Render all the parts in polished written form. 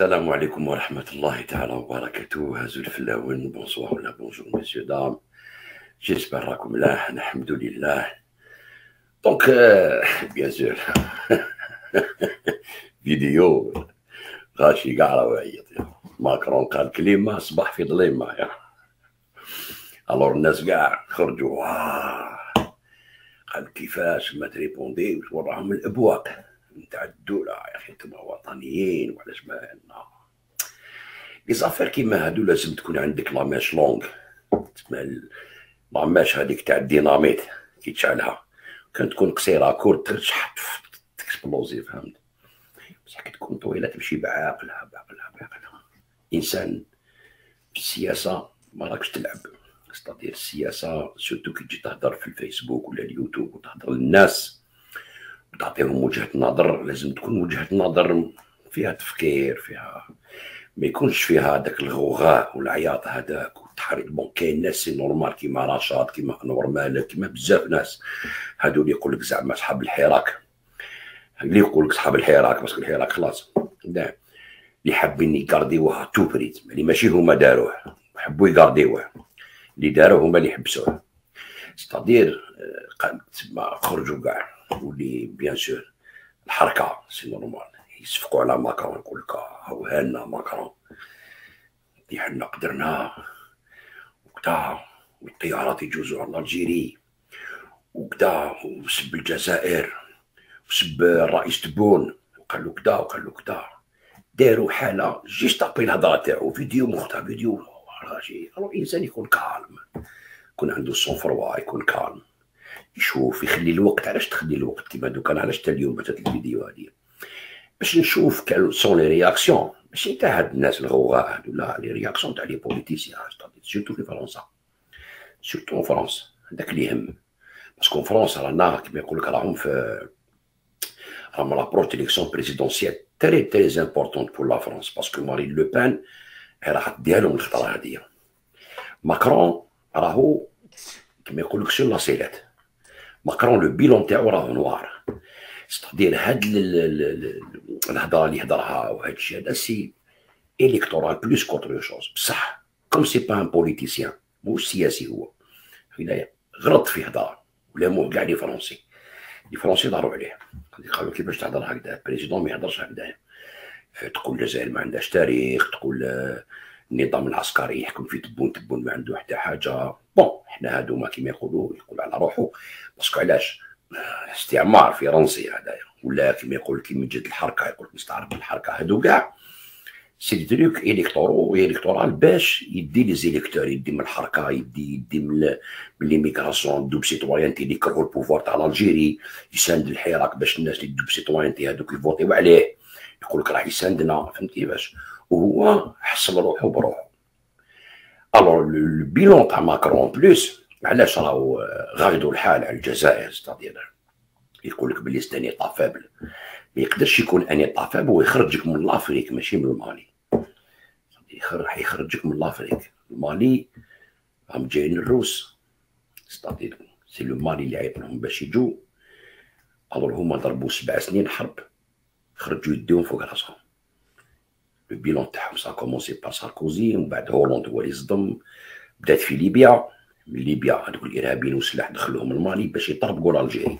السلام عليكم ورحمة الله تعالى وبركاته. هازو الفلاون بونسوار ولا بونجور مسيو دام. جيسبر راكم ملاح، الحمد لله. دونك بيان سور فيديو غاشي كاع راهو يعيط. ماكرون قال كلمة صبح في ظليمة. الور الناس كاع خرجوا قال كيفاش ما تريبونديوش، وراهم الابواق نتاع الدولة يا اخي، انتم وطنيين وعلاش ما لي زافير كيما هادو لازم تكون عندك لاماش لونغ، تسمى لاماش هذيك تاع الديناميت كي تشعلها كان تكون قصيره كور ترشح تكسبلوزي، فهمت؟ بصح كي تكون طويله تمشي بعقلها بعقلها. انسان في السياسه ما راكش تلعب، ستادير السياسه سورتو كي تجي تهضر في الفيسبوك ولا اليوتيوب وتهضر للناس وتعطيهم وجهه نظر، لازم تكون وجهه نظر فيها تفكير، فيها ما يكونش فيها هذاك الغوغاء والعياط هذاك والتحريض. بون كاين ناس سي نورمال كيما رشاد كيما انور مالك كيما بزاف ناس هادو اللي يقول لك زعما صحاب الحراك، اللي يقول لك صحاب الحراك باسكو الحراك خلاص اللي حابين يقارديوها تو بريد، اللي ماشي هما داروه حبوا يقارديوه، اللي داروه هما اللي حبسوه. ستادير خرجوا كاع واللي بيان سور الحركه سي نورمال يصفقوا على ماكرون، يقول لك هاو هالنا ماكرون اللي حنا قدرنا وكدا، والطيارات يجوزوا على الجيري وكدا، وسب الجزائر وسب الرئيس تبون وقال له كدا وقال له كدا. داروا حاله جيش طابي الهضره تاعو فيديو مختار فيديو راجي. الانسان يكون كالم، يكون عنده سون فروا، يكون كالم، يشوف يخلي الوقت. علاش تخلي الوقت كيما دوكا؟ علاش حتى اليوم باتت الفيديو هذه باش نشوف كال سون لي رياكسيون، ماشي تاع هاد الناس الغوغاء هادو، لا لي رياكسيون تاع لي بوليتيسيان سورتو في فرنسا، سورتو فرنسا هذاك اللي يهم. باسكو فرنسا رانا كيما يقول لك راهم لابروش ديليكسيون بريزيدونسيال تري تري امبورطون بور لا فرنسا، باسكو مارين لو بان راح ديها لهم الخطره هذه. ماكرون راهو كيما يقول لك سور لا سيلات، ماكرون لو بيلون تاعو راهو نوار. ستادير هاد الهضره اللي هضرها وهاد الشيء هذا سي الكتورال بلوس كوتر شوز، بصح كوم سي با ان بوليتيسيان موش سياسي هو، هنا غلط في هضره ولا مو كاع لي فرونسي داروا عليه. قالوا كيفاش تهضر هكذا؟ البريزيدون ما يهضرش هكذا، تقول الجزائر ما عندهاش تاريخ، تقول النظام العسكري يحكم في تبون ما عنده حتى حاجه. بون حنا هادوما كيما يقول على روحو، باسكو علاش استعمار فرنسي هذايا، ولا كيما يقول كيما جات الحركه يقول مستعرب بالحركه، هادو كاع سي دي تروك الكتورال باش يدي لي زيليكتور، يدي من الحركه، يدي من ليميغراسيون دوب سيتويانتي اللي يكرهوا البوفوار تاع الجيري، يساند الحراك باش الناس اللي دوب سيتويانتي هذوك يفوتيو عليه، يقول لك راح يساندنا، فهمت كيفاش؟ وهو حسب روحو بروحو. الور البيلون تاع ماكرون بلوس علاش راهو غايدو الحال على الجزائر، ستادير يقول لك بلي ستاني طافابل، ما يقدرش يكون اني طافابل ويخرجك من لافريك ماشي من المالي، يخرجك من لافريك. المالي راهم جايين الروس، ستادير سي لو مالي اللي عيط لهم باش يجوا. الور هما ضربوا 7 سنين حرب، خرجوا يديهم فوق راسهم. لو بيلون تاعهم سا كومونسي بار ساركوزي، ومن بعد هولوند هو اللي صدم، بدات في ليبيا، من ليبيا هذوك الارهابيين والسلاح دخلوهم المالي باش يطربقوا الجيري.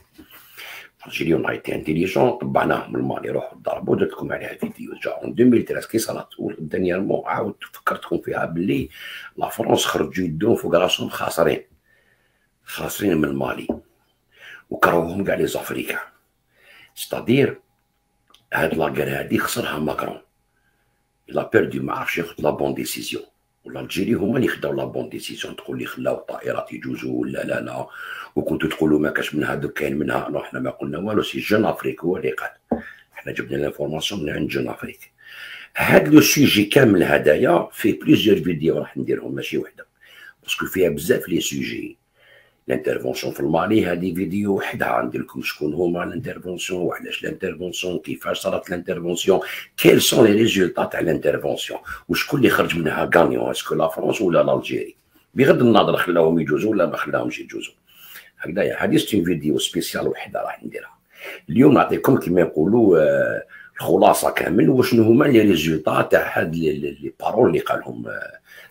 الجيري اون ايتي انتيليجون، طبعناهم من المالي، روحوا ضربوا. درت لكم عليها فيديو جا اون 2013 كي صارت، ودانييرمون عاود فكرتكم فيها باللي لا فرنسا خرجوا يدوهم فوق راسهم خاسرين من المالي، وكرهوهم كاع لي زافريكان. ستادير هاد لاكار هادي خسرها ماكرون، لا بيردو ما عرفش ياخذ لا بون ديسيزيون، والجيري هما اللي خداو لا بون ديسيزيون. تقول لي خلاو الطائرات يجوزوا ولا لا، وكنتو تقولوا ما كاش من هذوك كاين منها. نو حنا ما قلنا والو، سي جون افريك هو اللي قال، حنا جبنا لانفورماسيون من عند جون افريك. هاد لو سوجي كامل هدايا فيه بليزيور فيديو راح نديرهم ماشي وحده، باسكو فيها بزاف لي سوجي. الانترفونسيون في المالي هذه فيديو وحدها، ندير لكم شكون هما الانترفونسيون وعلاش الانترفونسيون، كيفاش صارت الانترفونسيون، كيل سون لي ريزولتا تاع الانترفونسيون، وشكون اللي خرج منها غانيون، اسكو لا فرنسا ولا الجيري، بغض النظر خلاهم يجوزوا ولا ما خلاهمش يجوزوا. هكذايا هذه ستين فيديو سبيسيال وحده راح نديرها اليوم. نعطيكم كيما يقولوا الخلاصه كامل وشنو هما لي ريزولتا تاع هاد لي بارول اللي قالهم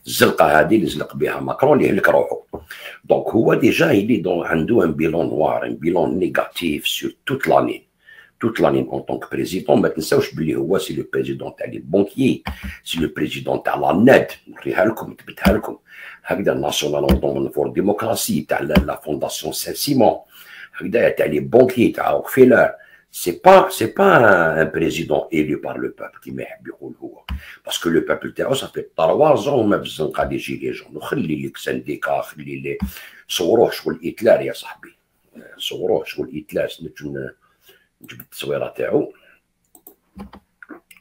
الزلقه هذه اللي زلق بها ماكرون اللي يهلك روحو. دونك هو ديجا يلي عنده ان بيلون نوار، ان بيلون نيجاتيف سور توت لاني، توت لاني اون طونك بريزيدون. ما تنساوش بلي هو سي لو بريزيدون تاع لي بونكيي، سي لو بريزيدون تاع لا ناد، نوريها لكم نثبتها لكم هكذا، ناسيونال اون فور ديموكراسي تاع لا فونداسيون سان سيمون، هكذا تاع لي بونكيي تاع روكفيلر. C'est pas un président élu par le peuple كيما يحب يقول هو، باسكو لو بوبل تاعو صافي 3 ans وما في الزنقه دي جيلي جون. وخلي لك سنديكا، خلي لي صوروه شغل هتلر يا صاحبي، صوروه شغل هتلر. نجبد التصويره تاعو.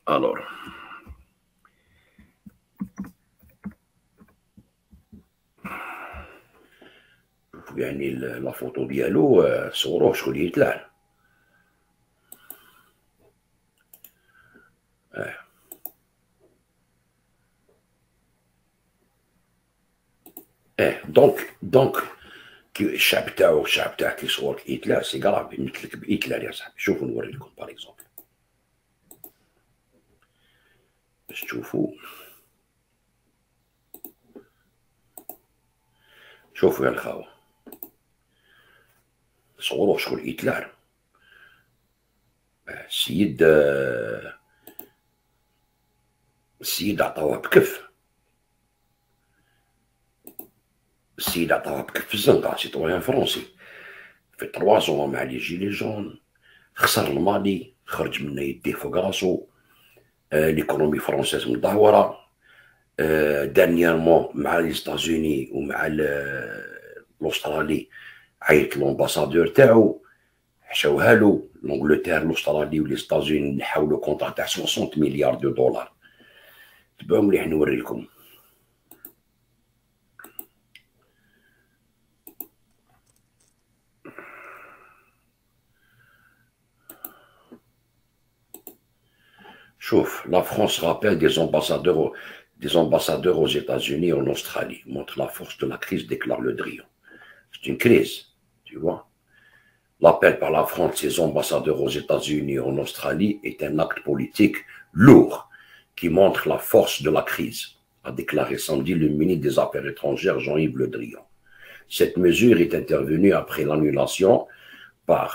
الور يعني لا فوتو ديالو صوروه شغل هتلر. دونك الشعب تاعو كيصور هتلر سي كراف، يمثلك بهتلر يا صاحبي. شوفوا نوري لكم باغ اكزومبل باش تشوفوا. شوفوا يا الخاوة، صوروه شغل هتلر. السيد عطاوه بكف، السيد عطاوه بكف في الزنقة، سيتويان فرونسي في 3 ans مع لي جيلي جون. خسر المالي، خرج منه يديه فوق راسو. ليكونومي فرونسيز مدهوره. دانييرمون مع لي ستازوني ومع الاسترالي عيط لومباسادور تاعو، حشاوها له لونجلتير الاسترالي ولي ستازوني، نحاولوا كونطرا تاع 60 مليار دولار. تبعوا مليح نوري لكم. Chouf, la France rappelle des ambassadeurs aux États-Unis et en Australie, montre la force de la crise, déclare Le Drian. C'est une crise, tu vois. L'appel par la France de ses ambassadeurs aux États-Unis et en Australie est un acte politique lourd qui montre la force de la crise, a déclaré samedi le ministre des Affaires étrangères Jean-Yves Le Drian. Cette mesure est intervenue après l'annulation par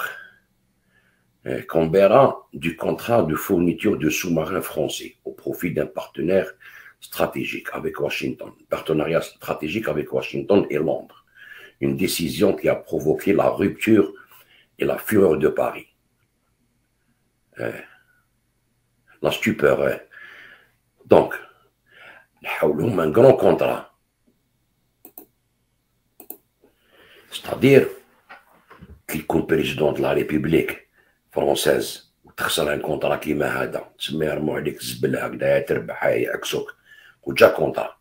Canberra du contrat de fourniture de sous-marins français au profit d'un partenaire stratégique avec Washington, partenariat stratégique avec Washington et Londres. Une décision qui a provoqué la rupture et la fureur de Paris. La stupeur. Donc, un grand contrat. C'est-à-dire qu'il يكون président de la République فرونسيز وتخسر ان كونطرا كيما هذا، تسمى يرموا عليك الزبل هكذا، تربح يعكسوك وجا كونطرا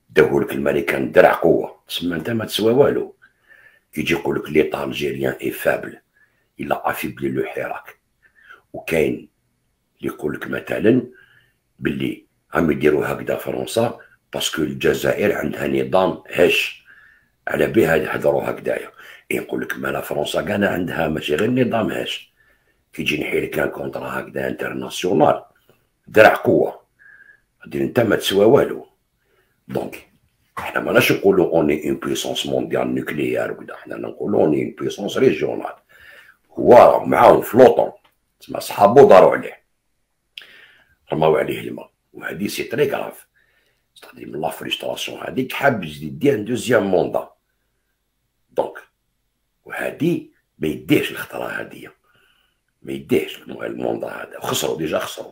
داوهولك الامريكان درع قوه، تسمى انت ما تسوى والو. كيجي يقول لك ليطا الجيريان اي فابل الا افيبلي لو حراك. وكاين اللي يقول لك مثلا باللي راهم يديروا هكذا فرنسا باسكو الجزائر عندها نظام هش، على بها يهضروا هكذايا. يقول لك مالا فرنسا كاع عندها ماشي غير نظام هش، كيجي نحي لك ان كونطرا هكذا انترناسيونال درع قوه، هادي انت ما تسوى والو. دونك حنا ماناش نقولو اوني اون بويسونس مونديال نوكليير وكذا، حنا نقولو اوني اون بويسونس ريجيونال. هو راه معاهم في لوطون، تسمى صحابو داروا عليه، رماو عليه الماء، وهادي سي تري كراف. ستادي من لا فريستراسيون هاديك حاب يدير ان دوزيام موندا. دونك وهادي ما يديهش الخطره هاديه، ما يديهش الموندا هذا، وخسروا ديجا خسروا.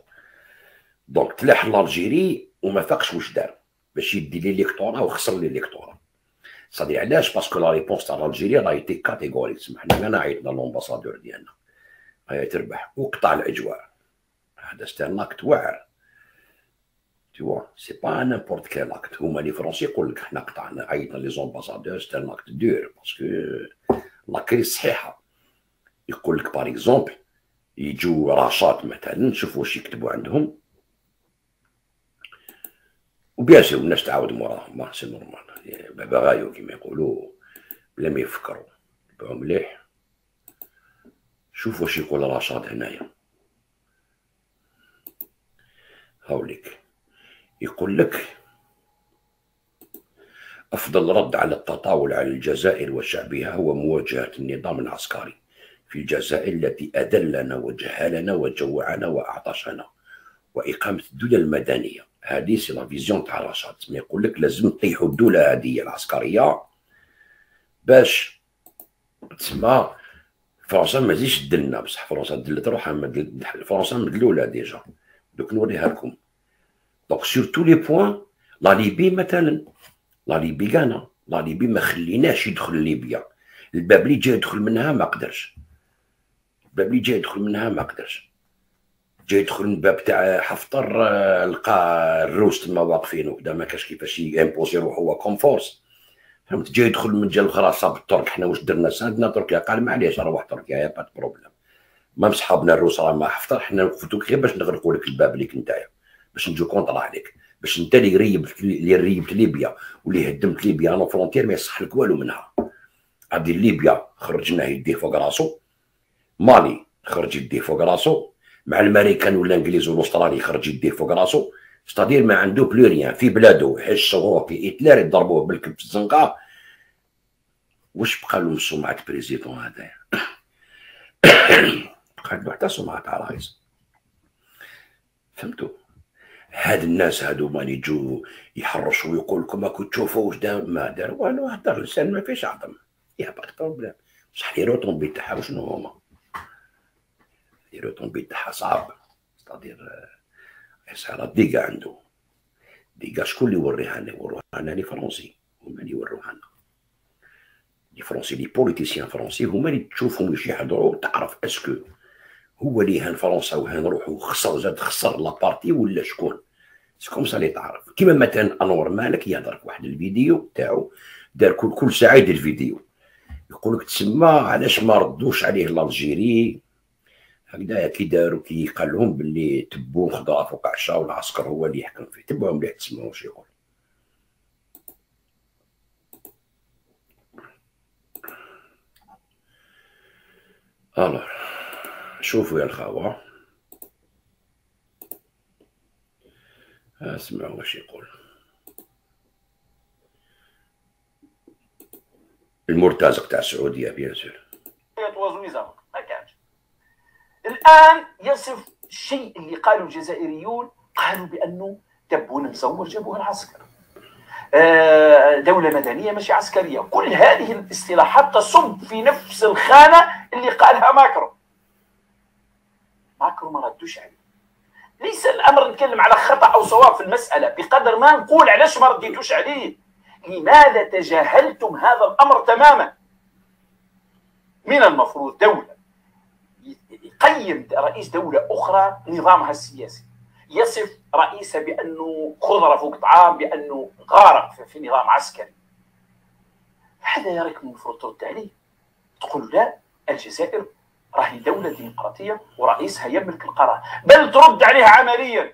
دونك تلاح لالجيري وما فاقش واش دار باش يدي لي ليكتورا وخسر لي ليكتورا. صدي علاش؟ باسكو لا ريبونس تاع الجيري راه ايتي كاتيغوري. سمحنا انا عيطنا لومباسادور ديالنا هيا تربح وقطع الاجواء. هذا ستي ان اكت واعر، تو سي با نيمبورت كيل اكت. هما لي فرونسي يقول لك حنا قطعنا، عيطنا لي زومباسادور، ستي ان اكت دور باسكو لا كريس صحيحه. يقول لك باغ اكزومبل يجوا راشات مثلا، نشوفوا واش يكتبوا عندهم، وبيان سور الناس تعاود موراهم، سي نورمال، بابا غايو كيما يقولوا بلا ما يفكروا. تبعوا مليح، شوفوا واش يقول رشاد هنايا. هاوليك يقول لك أفضل رد على التطاول على الجزائر وشعبها هو مواجهة النظام العسكري في الجزائر التي أذلنا وجهلنا وجوعنا وأعطشنا، وإقامة الدولة المدنية. هذه سي لا فيزيون تاع رشاد. ما يقول لك لازم نطيحوا الدولة هذه العسكرية باش تسمى فرنسا ما تزيدش تدلنا. بصح فرنسا دلت روحها، فرنسا مدلولة ديجا. دوك نوريها لكم. دونك سور تو لي بوان لا ليبي مثلا، لا ليبي كانا، لا ليبي ما خليناش يدخل ليبيا. الباب اللي جاي يدخل منها ما قدرش، الباب اللي جاي يدخل منها ما قدرش. جاي يدخل من الباب تاع حفتر، لقى الروس تما واقفين وكذا، ما كاش كيفاش يمبوزي روحو هو كونفورس. فهمت؟ جاي يدخل من جا الخراسه بالترك. حنا واش درنا؟ ساندنا تركيا. قال معليش روح تركيا، يا با بروبليم. ما صحابنا الروس راه ما حفتر، حنا وقفتوك غير باش نغلقوا لك الباب ليك نتايا، باش نجو كونطرا عليك، باش انت اللي ريبت ليبيا واللي هدمت ليبيا نو فرونتير ما يصح لك والو منها. غادي ليبيا خرجناه يديه فوق راسو، مالي خرج يديه فوق راسو، مع الامريكان والانجليز والاسترالي خرج يديه فوق راسو. ستادير ما عنده بلو ريان في بلادو. حش اوروبي هتلر يضربوه بالكب في الزنقه. واش بقى له من سمعه بريزيدون هذايا؟ بقات له حتى سمعه تاع رئيس. فهمتوا؟ هاد الناس هادو ما يجوا يحرشوا ويقول لكم راكم تشوفوا واش دار. ما دار والو، هدر لسان ما فيش عظم. يا با بروبليم. بصح لي روطومبي تاعها وشنو هما؟ لي روطومبي تاعها صعب. ستادير صار ديكا عنده ديكا. شكون اللي يوريها لنا؟ يوروها لنا لي فرونسي، هما اللي يوروها لنا. لي فرونسي، لي بوليتيسيان فرونسي هما اللي تشوفهم واش يحضروا، تعرف اسكو هو اللي هان فرنسا وهان روحو خسر، زاد خسر لابارتي ولا شكون. سكوم سا اللي تعرف. كيما مثلا انور مالك يهضر في واحد الفيديو تاعو، دار كل ساعه يدير فيديو يقول لك تسمى علاش ما ردوش عليه الالجيري هكذايا. كي داروا كي قال لهم باللي تبون خضره فوق عشاء والعسكر هو اللي يحكم فيه. تبعوا مليح تسمعوا واش يقول. الوغ شوفوا يا الخاوه، اسمعوا واش يقول. المرتزق تاع السعوديه بيان سور. ما كانش. الان يصف الشيء اللي قالوا الجزائريون، قالوا بانه تبون مزور جابوه العسكر، دولة مدنية ماشي عسكرية. كل هذه الاصطلاحات تصب في نفس الخانة اللي قالها ماكرون. ماكرون ما ردوش عليه. ليس الأمر نتكلم على خطأ أو صواب في المسألة بقدر ما نقول علاش ما رديتوش عليه. لماذا تجاهلتم هذا الأمر تماما؟ من المفروض دولة يقيم رئيس دولة أخرى نظامها السياسي، يصف رئيسه بأنه خضرة فوق طعام، بأنه غارق في نظام عسكري. هذا يا ريت المفروض ترد عليه، تقول لا، الجزائر راهي دولة ديمقراطية ورئيسها يملك القرار، بل ترد عليها عمليا.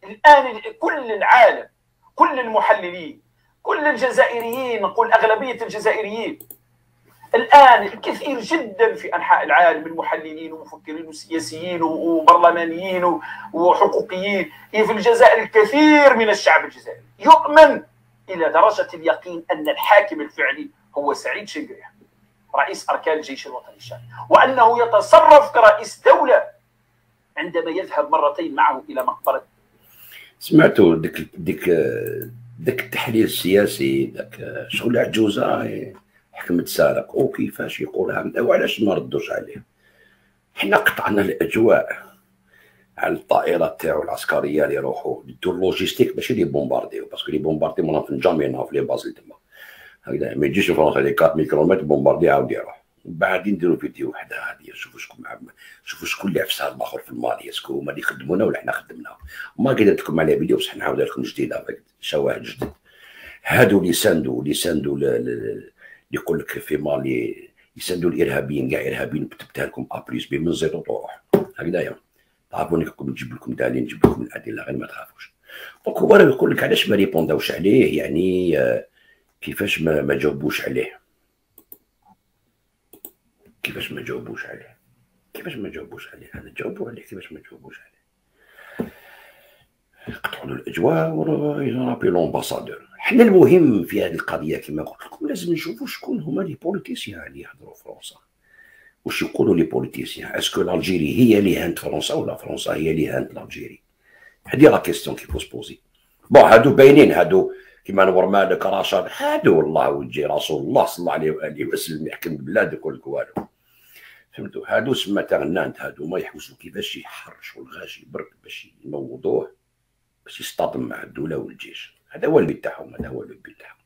الآن كل العالم، كل المحللين، كل الجزائريين، نقول أغلبية الجزائريين الآن، الكثير جدا في أنحاء العالم من محللين ومفكرين وسياسيين وبرلمانيين وحقوقيين في الجزائر، الكثير من الشعب الجزائري يؤمن إلى درجة اليقين أن الحاكم الفعلي هو سعيد شنقريح، رئيس أركان الجيش الوطني الشعبي، وأنه يتصرف كرئيس دولة عندما يذهب مرتين معه إلى مقبرة. سمعتوا ديك التحليل السياسي، داك شغل عجوزه حكمت سارق وكيفاش يقول هكذا وعلاش ما ردوش عليه. حنا قطعنا الاجواء على الطائرات تاعو العسكريه اللي يروحوا يدوا اللوجيستيك، ماشي لي بومبارديو، باسكو لي بومباردي ما في جامي في لي باز تما هكذا. ما يجيش فرنسا لي 4000 كيلومتر بومباردي عاود يروح. بعدين نديروا فيديو وحده هذه، شوفوا شكون اللي عفسها الاخر في المالي، اسكو هما اللي يخدمونا ولا حنا خدمناهم. ما قدرت لكم على فيديو بصح نعاود لكم جديده شواهد جدد. هادو اللي ساندوا اللي يقول لك في مالي يساندوا الارهابيين، كاع ارهابيين كتبتها لكم ابليس بي من زيرو تروح هكذايا. تعرفوني كنت نجيب لكم دليل، نجيب لكم الادله غير ما تخافوش. دونك هو راه يقول لك علاش ما ريبونداوش عليه، يعني كيفاش ما جاوبوش عليه، كيفاش ما جاوبوش عليه هذا جاوبوا عليه، كيفاش ما جاوبوش عليه. انتقلوا الاجواء ورابي لومباسادور. حنا المهم في هذه القضيه كما قلت لكم لازم نشوفوا شكون هما لي بوليتيسيان اللي يهضروا فرنسا، واش يقولوا لي بوليتيسيان. اسكو الجيري هي اللي هانت فرنسا ولا فرنسا هي اللي هانت الجيري؟ هذه لا كيستيون كي فو سبوزي. بون هادو باينين، هادو كيما نور مالك رشاد، هادو والله وجي رسول الله صلى الله عليه واله وسلم يحكم البلاد وكل والو، فهمتوا؟ هادو سما تغنانت، هادو ما يحوسوا كيفاش يحرشوا الغاش يبرد باش ينوضوه باش يصطدم مع الدوله والجيش. هذا هو البيت تاعهم، هذا هو البيت تاعهم.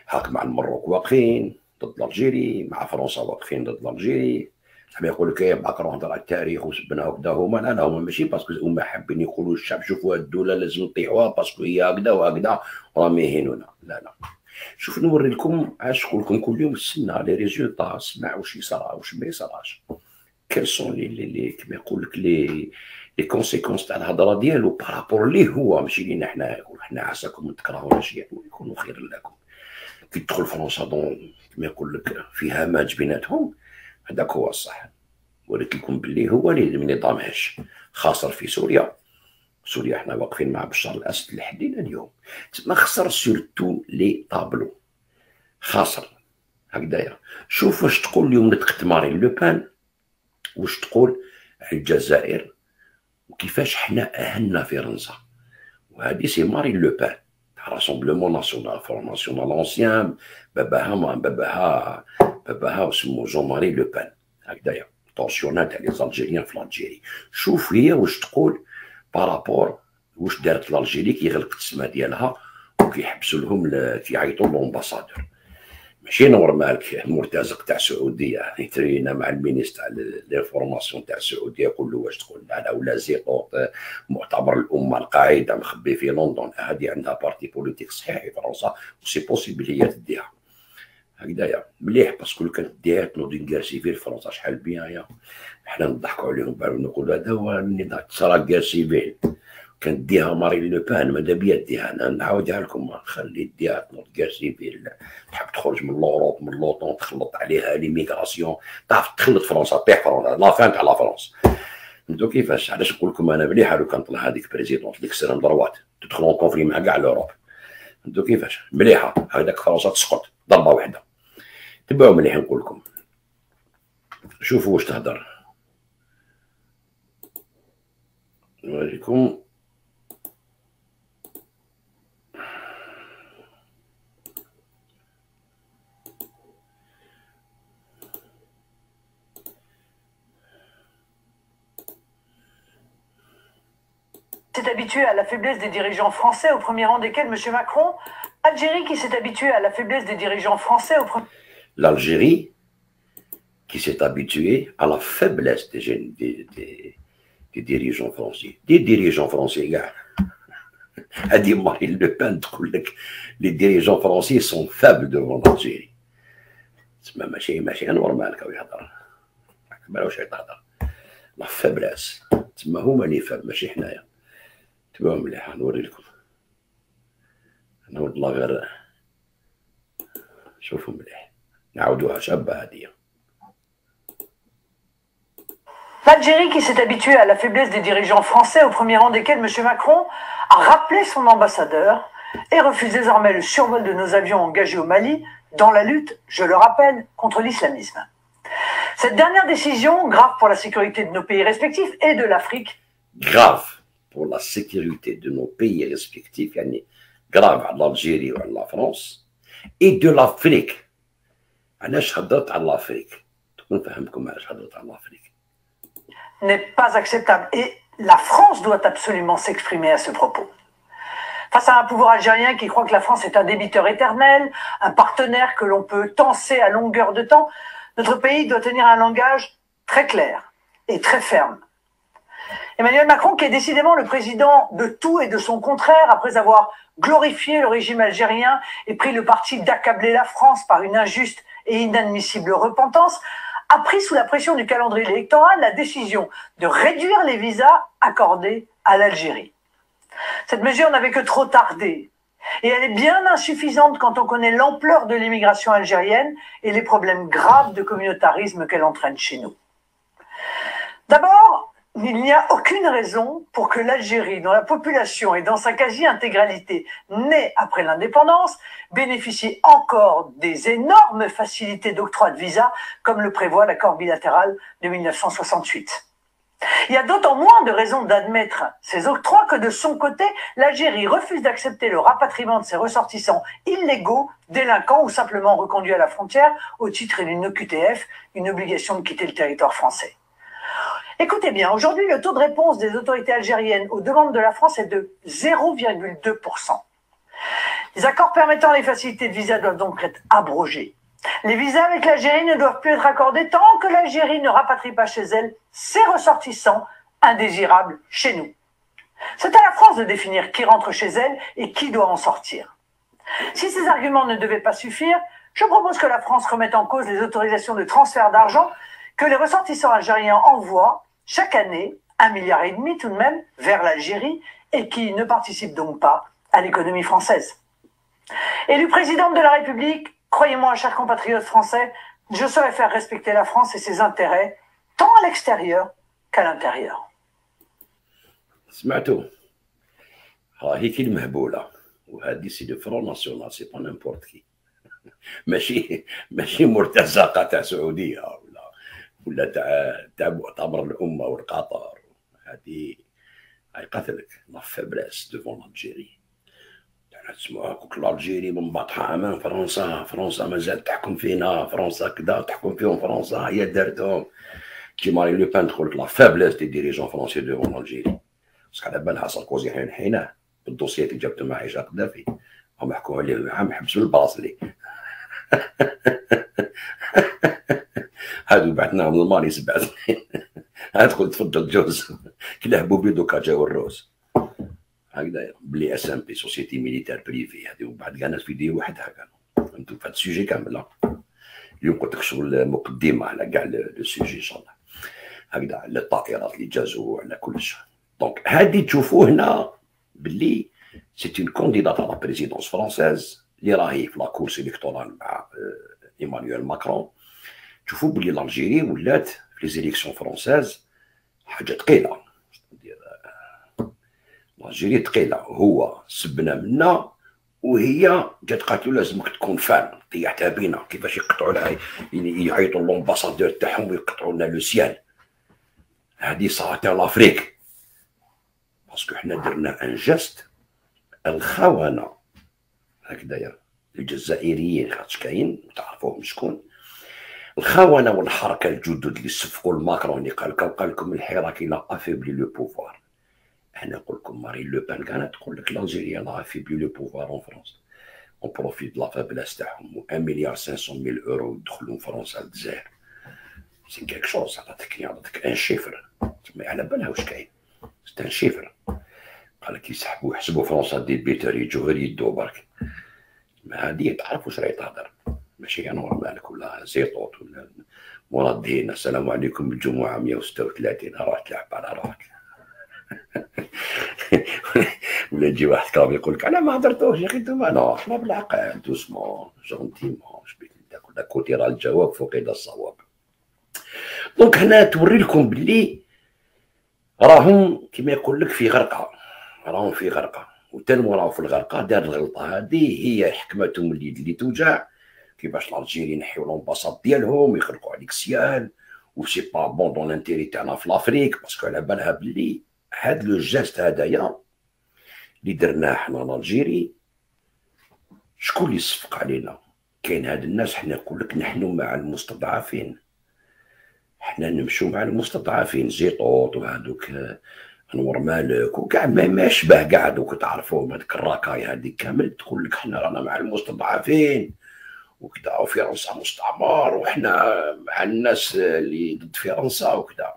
هاك مع المروك واقفين ضد الجيري، مع فرنسا واقفين ضد الجيري. حاب يقول لك معك نروح نهضر على التاريخ وسبنا هكذا، هما لا هما ماشي باسكو هما حابين يقولوا للشعب شوفوا هاد الدوله لازم نطيحوها باسكو هي هكذا وهكذا وراهم يهينونا. لا شوف نوري لكم عاش نقول لكم كل يوم السنه لي ريزولتا، اسمع واش يصرا واش ما يصراش، كيل سون لي كيما يقول لك لي كونسيكونس تاع الهضره ديالو بارابور ليه هو، ماشي لينا حنا. يقول حنا عساكم تكرهونا شي يكونوا خير لكم. كي تدخل فرنسا دون كيما يقول لك في هماج بيناتهم، هذاك هو الصح. وريت لكم باللي هو اللي ما نظامهاش، خاسر في سوريا. سوريا حنا واقفين مع بشار الاسد لحدينا اليوم، تما خسر سورتو لي طابلو، خاسر هكذايا. شوف واش تقول اليوم نتقت مارين لو بان، واش تقول على الجزائر، وكيفاش حنا اهلنا فرنسا. وهذه سي مارين لو بان تاع راسومبلومون ناسيونال فور ناسيونال اونسيان، باباها وسمو جون ماري لو بان هكذايا، طونسيونات تاع لي زالجيريان في الجيري. شوف هي واش تقول بارابور واش دارت الجيري كي غلقت السما ديالها وكيحبسوا لهم كيعيطوا لومباسادور. ماشي نورمال مرتزق تاع السعوديه يترينا مع المينيستر تاع لينفورماسيون تاع السعوديه يقول له واش تقول لا ولا زيقوط معتبر الامه القاعده مخبي في لندن. هذه عندها بارتي بوليتيك صحيح في فرنسا وسي بوسيبل هي تديها هكذايا مليح، باسكو لو كانت ديها تنوض كار سيفيل في فرنسا شحال بيان يا حنا نضحكوا عليهم بعد نقولوا هذا هو النظام تصرا كار سيفيل. كانت ديها مارين لو بان ماذا بيا ديها، انا نعاودها لكم خلي ديها تنوض كار سيفيل. تحب تخرج من لوروب من لوطون تخلط عليها ليميغراسيون، تعرف تخلط فرنسا طيح فرنسا لا فان تاع لا فرنسا. فهمتوا كيفاش؟ علاش نقول لكم انا مليحه لو كان طلع هذيك بريزيدونت ديك السنه دروات تدخلون كونفلي مع كاع لوروب. فهمتوا كيفاش؟ مليحه هذاك فرنسا تسقط ضربه واحده. تبعوا مليح نقول لكم، شوفوا واش تهدر. نوريكم s'est habitué à la faiblesse des dirigeants français, au premier rang desquels M. Macron. Algérie qui s'est habituée à la faiblesse des dirigeants français, au premier... L'Algérie qui s'est habituée à la faiblesse des dirigeants français. Des dirigeants français, gars. A dit Marine Le Pen, les dirigeants français sont faibles devant l'Algérie. C'est ماشي normal كاو يهضر. مالوش يهضر. La faiblesse. تما هما اللي فاب ماشي حنايا. تبعوا مليح نوري لكم. انا والله غير شوفوا مليح نعاودوها شابه هذه. L'Algérie qui s'est habituée à la faiblesse des dirigeants français, au premier rang desquels M. Macron a rappelé son ambassadeur et refuse désormais le survol de nos avions engagés au Mali dans la lutte, je le rappelle, contre l'islamisme. Cette dernière décision, grave pour la sécurité de nos pays respectifs et de l'Afrique. Grave pour la sécurité de nos pays respectifs, yani grave à l'Algérie ou à la France, et de l'Afrique. علاش هضرت على l'Afrique. تكون فهمكم علاش هضرت على l'Afrique. N'est pas acceptable et la France doit absolument s'exprimer à ce propos. Face à un pouvoir algérien qui croit que la France est un débiteur éternel, un partenaire que l'on peut tenser à longueur de temps, notre pays doit tenir un langage très clair et très ferme. Emmanuel Macron, qui est décidément le président de tout et de son contraire, après avoir glorifié le régime algérien et pris le parti d'accabler la France par une injuste et inadmissible repentance, a pris sous la pression du calendrier électoral la décision de réduire les visas accordés à l'Algérie. Cette mesure n'avait que trop tardé et elle est bien insuffisante quand on connaît l'ampleur de l'immigration algérienne et les problèmes graves de communautarisme qu'elle entraîne chez nous. D'abord, il n'y a aucune raison pour que l'Algérie, dont la population est dans sa quasi-intégralité née après l'indépendance, bénéficie encore des énormes facilités d'octroi de visa, comme le prévoit l'accord bilatéral de 1968. Il y a d'autant moins de raisons d'admettre ces octrois que de son côté, l'Algérie refuse d'accepter le rapatriement de ses ressortissants illégaux, délinquants ou simplement reconduits à la frontière au titre d'une OQTF, une obligation de quitter le territoire français. Écoutez bien, aujourd'hui, le taux de réponse des autorités algériennes aux demandes de la France est de 0,2%. Les accords permettant les facilités de visa doivent donc être abrogés. Les visas avec l'Algérie ne doivent plus être accordés tant que l'Algérie ne rapatrie pas chez elle ses ressortissants indésirables chez nous. C'est à la France de définir qui rentre chez elle et qui doit en sortir. Si ces arguments ne devaient pas suffire, je propose que la France remette en cause les autorisations de transfert d'argent que les ressortissants algériens envoient chaque année, 1,5 milliard tout de même, vers l'Algérie et qui ne participent donc pas à l'économie française. Élu présidente de la République, croyez-moi, chers compatriotes français, je saurais faire respecter la France et ses intérêts, tant à l'extérieur qu'à l'intérieur. سمعتوا راهي كلمة مهبولة وهذه سي دو فرون ناسيونال سي با نيمبورت كي ماشي مرتزقة تاع سعودية ولا تاع مؤتمر الأمة والقطر هذه هاي قتلك لا فابريس ديفون الجيري تسمعوا كوك الجيري من بطحة أمام فرنسا مازال تحكم فينا فرنسا كذا تحكم فيهم فرنسا هي دارتهم كي ماري لو بان تقول لك لا فابليس دي ديريجون فرونسي ديفون الجيري باسكو على بالها ساركوزي حين حيناه بالدوسيات اللي جابته مع عائشة قذافي هم حكوا عليه عام حبسوا الباصلي هادو بعثناهم للمالي 7 سنين ادخل تفضل جوز كلهبوا بيدو كاجاو الروس هكذا بلي اس ام بي سوسيتي ميليتير بريفي هذه ومن بعد كاع ناس في يديه وحدها كانوا فهمتوا في هذا السوجي كامل. اليوم قلت لك شغل مقدمه على كاع لو سوجي ان شاء الله هكذا على الطائرات اللي جازوا على كلش. دونك هذه تشوفوا هنا باللي سي اون كونديدات على بريزيدونس فرونسيز اللي راهي في لا كورس الكتورال مع ايمانويل ماكرون. تشوفوا بلي الجيري ولات في لي زيليكسيون فرونسيز حاجه ثقيله. الجيري ثقيله هو سبنا منا وهي جات قالت له لازمك تكون فان طيحتها بينا كيفاش يقطعوا لها يعيطوا لومباسادور تاعهم ويقطعوا لنا لو سيال. هذه صارت لافريك باسكو حنا درنا ان جيست الخونه هكذايا الجزائريين خاطش كاين تعرفوهم شكون الخونه والحركه الجدد اللي صفقوا الماكرون اللي قال لكم الحراك الى افيبلي لو بوفوار. انا نقول لكم مارين لو بان كانت تقول لك الجيري لا افيبلي لو بوفوار اون فرنسا اون بروفيت لا فابلاس تاعهم 1 مليار 500 ميل اورو يدخلوا فرنسا للجزائر. سي كيك شوز عطاتك ان شيفر تسمى على بالها واش كاين سي ان شيفر. قال لك يحسبوا فرنسا دي بيتر يجوا غير يدوا برك. ما هذه تعرف واش راهي تهضر ماشي انا مالك ولا زيطوط ولا مراد دينا السلام عليكم الجمعه 136 راح تلعب على روحك. ولا يجي واحد كرام يقول لك انا ما هضرتوش يا اخي انتوما لا حنا بالعقل دوسمون جونتيمون شبيك كل كوتي راه الجواب فقد الصواب. دونك هنا توري لكم باللي راهم كيما يقول لك في غرقه راهم في غرقه وتنمو راهو في الغرقه. دار الغلطه هذه هي حكمتهم اليد اللي توجع كيفاش الجيري ينحيو لومباساد ديالهم يخلقوا عليك سيال وسي با بون دون لانتيري تاعنا في لافريك باسكو على بالها بلي هاد لو جيست هدايا اللي درناه حنا الجيري شكون اللي صفق علينا. كاين هاد الناس حنا نقول لك نحن مع المستضعفين حنا نمشوا مع المستضعفين زيطوط وهذوك انور مالك وكاع ما يشبه كاع دوك تعرفوهم هذيك الراكاي هذيك كامل تقول لك حنا رانا مع المستضعفين وكذا وفرنسا مستعمر وحنا مع الناس اللي ضد فرنسا وكذا.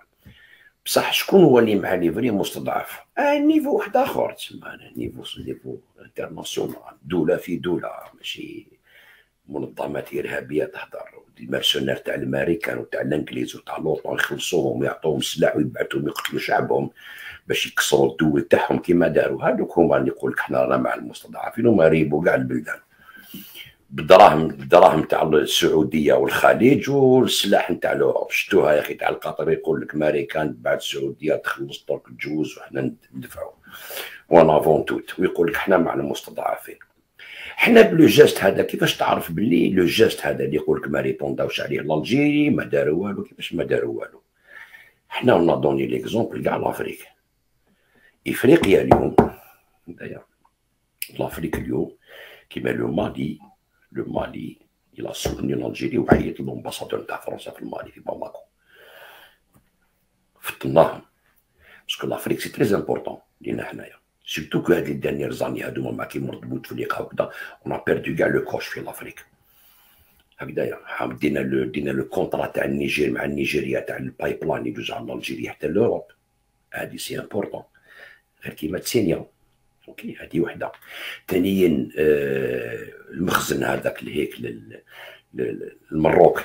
بصح شكون هو اللي مع لي فري مستضعف؟ نيفو واحد اخر تسمى نيفو انترناسيونال دوله في دوله ماشي منظمات ارهابيه تهضر. المرسونير تاع الامريكان وتاع الانجليز وتاع لوطون يخلصوهم ويعطوهم سلاح ويبعثوهم يقتلوا شعبهم باش يكسروا الدول تاعهم كيما داروا. هذوك هما اللي يقول لك حنا رانا مع المستضعفين وما ريبوا كاع البلدان. بالدراهم تاع السعوديه والخليج والسلاح نتاع الاوروب. شفتوها يا اخي تاع القطر يقول لك ماريكان بعد السعوديه تخلص درك تجوز وحنا ندفعوا ونافون توت، ويقول لك حنا مع المستضعفين. حنا بلو جيست هذا كيفاش تعرف باللي لو جيست هذا اللي يقول لك ما ريبونداوش عليه الجيري ما داروا والو؟ كيفاش ما داروا والو؟ حنا ونا دوني ليكزومبل كاع لافريك. افريقيا اليوم لافريك اليوم كيما لو مالي الى سوتني الجيري وعيط للامباسادور تاع فرنسا في المالي في باماكو فطناهم باسكو لافريك سي تري امبورطون لينا حنايا سيرتو كو هاد لي دانيير زاني هادو ما كي مرض بوتفليقه وكذا اون بيردو كاع لو كوش في لافريك هكذايا. دينا لو كونطرا تاع النيجير مع النيجيريا تاع البايب لاين يدوز على الجيريا حتى لوروب، هادي سي امبورطون غير كيما تسينيا. اوكي هادي وحده. ثانيا المخزن هذاك لهيك المروك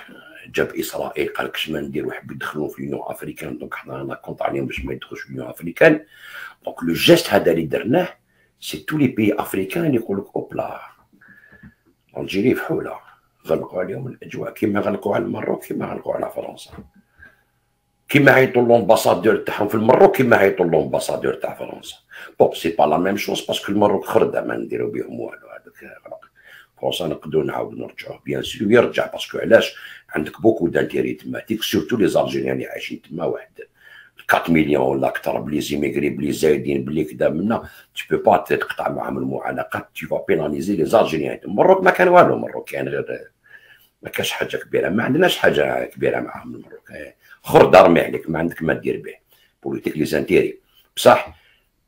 جاب اسرائيل قال لك اش ما نديرو حبوا يدخلوا في اليونيون افريكان، دونك حنا كونط عليهم باش ما يدخلوش في اليونيون افريكان. دونك لو جيست هذا اللي درناه سي تو لي بي افريكان اللي يقول لك اوبلا الجيري فحوله غلقوا عليهم الاجواء كيما غلقوا على المروك كيما غلقوا على فرنسا، كيما عيطوا لومباسادور تاعهم في المروك كيما عيطوا لومباسادور تاع فرنسا. بون سي با لا ميم شوز باسكو المروك خرده ما نديرو بهم والو. هذاك غلق فرنسا نقدروا نعاودو نرجعوه بيان سور يرجع باسكو علاش عندك بوكو دانتيري تماتيك سورتو لي زالجيريان اللي عايشين تما واحد 4 مليون ولا اكثر بلي زيميغري بلي زايدين بلي كذا منا تو بو با تقطع معاهم المعانقات تو فا بيناليزي لي زالجيريان. المروك ما كان والو، المروك كان غير ما كاش حاجه كبيره، ما عندناش حاجه كبيره معاهم المروك. خرد رمي عليك ما عندك ما دير به بوليتيك لي زانتيري بصح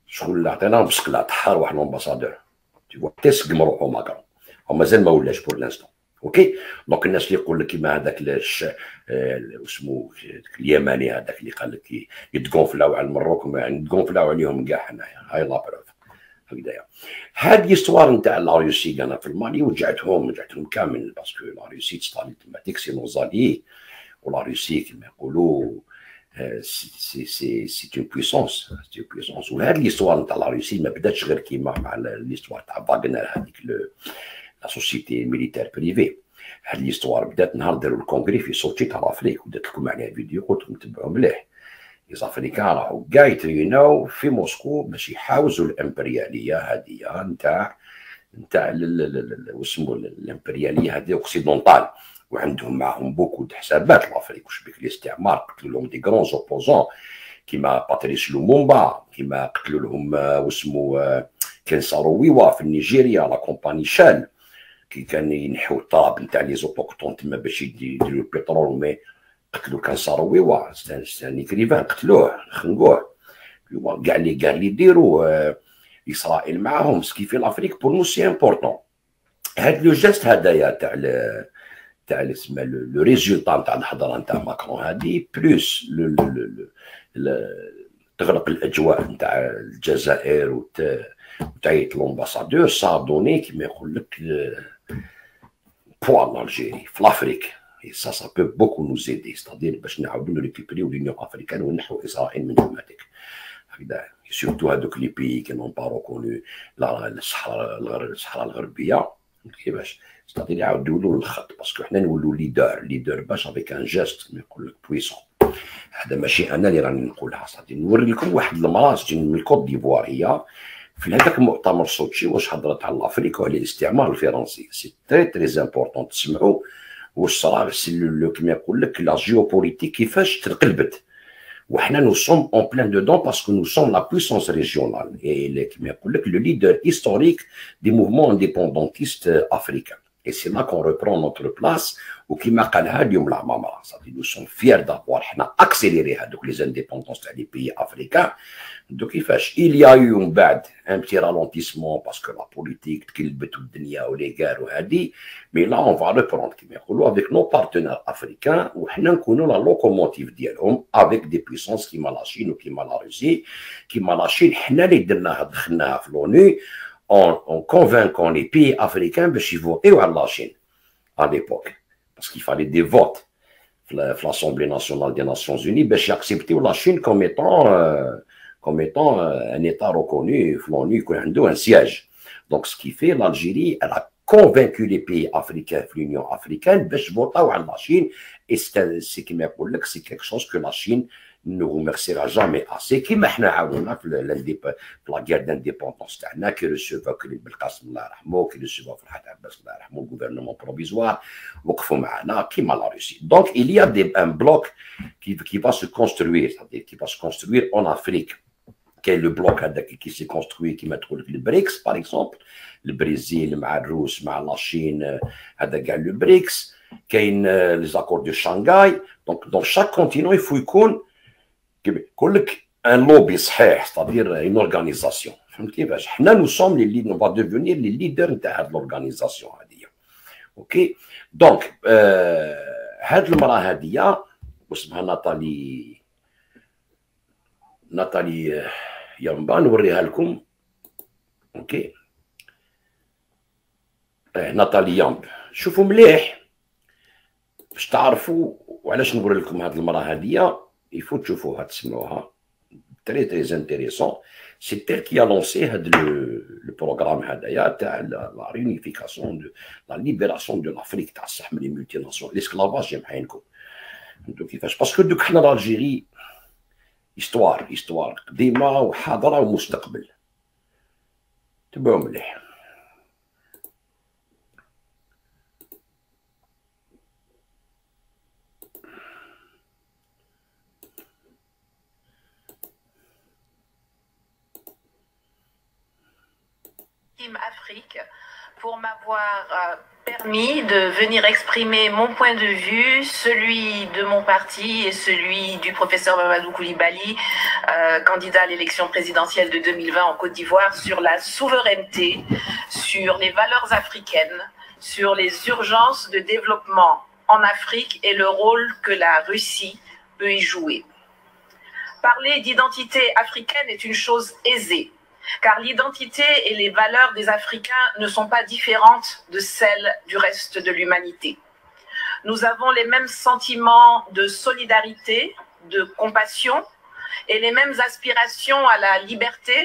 شغل اللي عطيناهم بسكلات حار واحد لومباسادور تو فوا تسقم روحو ماكرون ومازال ما ولاش بور لانستون. اوكي دونك الناس اللي يقول لك كيما هذاك اسمو اليماني هذاك اللي قال لك يتقونفلاو على المروك يتقونفلاو عليهم كاع حنايا هاي لا بروف هكذايا. هاد ليستوار نتاع لا روسي انا في المالي وجعتهم كامل باسكو لا روسي تستالي تماتيك سي نوزالي ولا روسي كما يقولوا سي اون بويسونس وهاد ليستوار نتاع لا روسي ما بداتش غير كيما مع ليستوار تاع فاغنر هذيك لا سوسيتي ميليتير بريفي. هاد ليستوار بدات نهار داروا الكونغري في صوتي تاع لافريك ودرت لكم عليها فيديو قلت لكم تبعوا مليح. لي زافريكان راحوا كاع يتريناو في موسكو باش يحاوزوا الامبرياليه هذه نتاع واسمو الامبرياليه هذه اوكسيدونتال، وعندهم معهم بوكو د حسابات لافريك واش بك الاستعمار قتلوا لهم دي غرون اوبوزون كيما باتريس لومومبا، كيما قتلوا لهم واسمو كان سارويوا في نيجيريا لا كومباني شال كي كان ينحوا الطاب نتاع لي زوتوكتون تما باش يديروا البترول مي قتلوا كان سارويوا ثاني كريفان قتلوه خنقوه كاع اللي يديروا اسرائيل معاهم سكي في لافريك بور نو سي امبورطون. هاد لو جيست هدايا تاع اسمها لو ريزولتا نتاع الحضره نتاع ماكرون هادي بلوس تغرق الاجواء نتاع الجزائر وتعيط لومباسادور سا دوني كيما يقول لك بوا الجيري في لافريك سا بو بوكو نو زيدي ستادير باش نعاودو ريكوبريو لونيون افريكان ونحو اسرائيل من هناك هكذا. سورتو هذوك لي بيي كي نون با ريكونو الصحراء الغربيه كيفاش ستادير يعاودوا له الخط باسكو حنا نولوا ليدر باش افيك ان جيست يقول لك بويسون. هذا ماشي انا اللي راني نقولها صافي نوري لكم واحد المراه من الكوت ديفوار هي في هذاك المؤتمر سوتشي واش هضرت على افريقيا وعلى الاستعمار الفرنسي. سي تري امبورطون تسمعوا واش صرا كيما يقول لك لا جيوبوليتيك كيفاش تنقلبت وحنا نو سوم اون بلان دودون باسكو نو سوم لا بويسونس ريجيونال اي كيما يقول لك لو ليدر هيستوريك دي موفمون انديبوندونتيست افريكان. Et c'est là qu'on reprend notre place وكما قالها اليوم العمامرة صافي نو سون فيير دافوار حنا اكسيليري هذوك لي زانديبوندونس تاع لي بيي افريكان. دو كيفاش il y a eu من بعد ان بتي رالونتيسمون باسكو لا بوليتيك تكلبت والدنيا ولي كار وهادي مي لا اون فا ريبروند كيما يقولوا افيك نو بارتنير افريكان وحنا نكونوا لا لوكوموتيف ديالهم افيك دي بويسونس كيما لا شين وكيما لا روسي. كيما لا شين حنا اللي درناها دخلناها في لونو en convainquant les pays africains باش يفوتيو على لاشين à l'époque parce qu'il fallait des votes في l'Assemblée nationale des Nations Unies باش ياكسبتيو لاشين comme étant un état reconnu في l'ONU يكون عنده un siège. Donc ce qui fait l'Algérie elle a convaincu les pays africains, l'Union africaine, باش votaw على la Chine, et c'est كيما يقول لك c'est quelque chose que la Chine ne remerciera jamais assez. كيما حنا عاونا في la guerre d'indépendance تاعنا كي ريسيفا كريم بالقاسم الله يرحمه كي ريسيفا فرحات عباس الله يرحمه gouvernement provisoire وقفوا معنا كيما la Russie. Donc il y a un bloc qui va se construire, c'est-à-dire qui va se construire en Afrique. Quel est le bloc qui s'est construit qui met le BRICS par exemple, le Brésil, la Russie, la Chine, le BRICS, les accords de Shanghai. Donc dans chaque continent il faut un lobby صحيح, c'est-à-dire une organisation. Nous sommes les leaders, on va devenir les leaders de l'organisation. Ok, donc هاد المرأة هادية واسمها ناتالي يامبا نوريها لكم. اوكي ناتالي يامب شوفوا مليح باش تعرفوا وعلاش نوري لكم هاد المرأة هادية. يفو تشوفوها تسمعوها تري تري انتريسون. سي elle qui a lancé هاد le programme هدايا تاع la réunification de la libération de l'Afrique تاع الصح من les multinationales l'esclavage محاينكم. فهمتوا كيفاش؟ باسكو دوك حنا l'Algérie histoire قديمه وحاضره ومستقبل. تبعوا مليح. Afrique pour m'avoir permis de venir exprimer mon point de vue, celui de mon parti et celui du professeur Mamadou Koulibaly, candidat à l'élection présidentielle de 2020 en Côte d'Ivoire, sur la souveraineté, sur les valeurs africaines, sur les urgences de développement en Afrique et le rôle que la Russie peut y jouer. Parler d'identité africaine est une chose aisée, car l'identité et les valeurs des Africains ne sont pas différentes de celles du reste de l'humanité. Nous avons les mêmes sentiments de solidarité, de compassion et les mêmes aspirations à la liberté,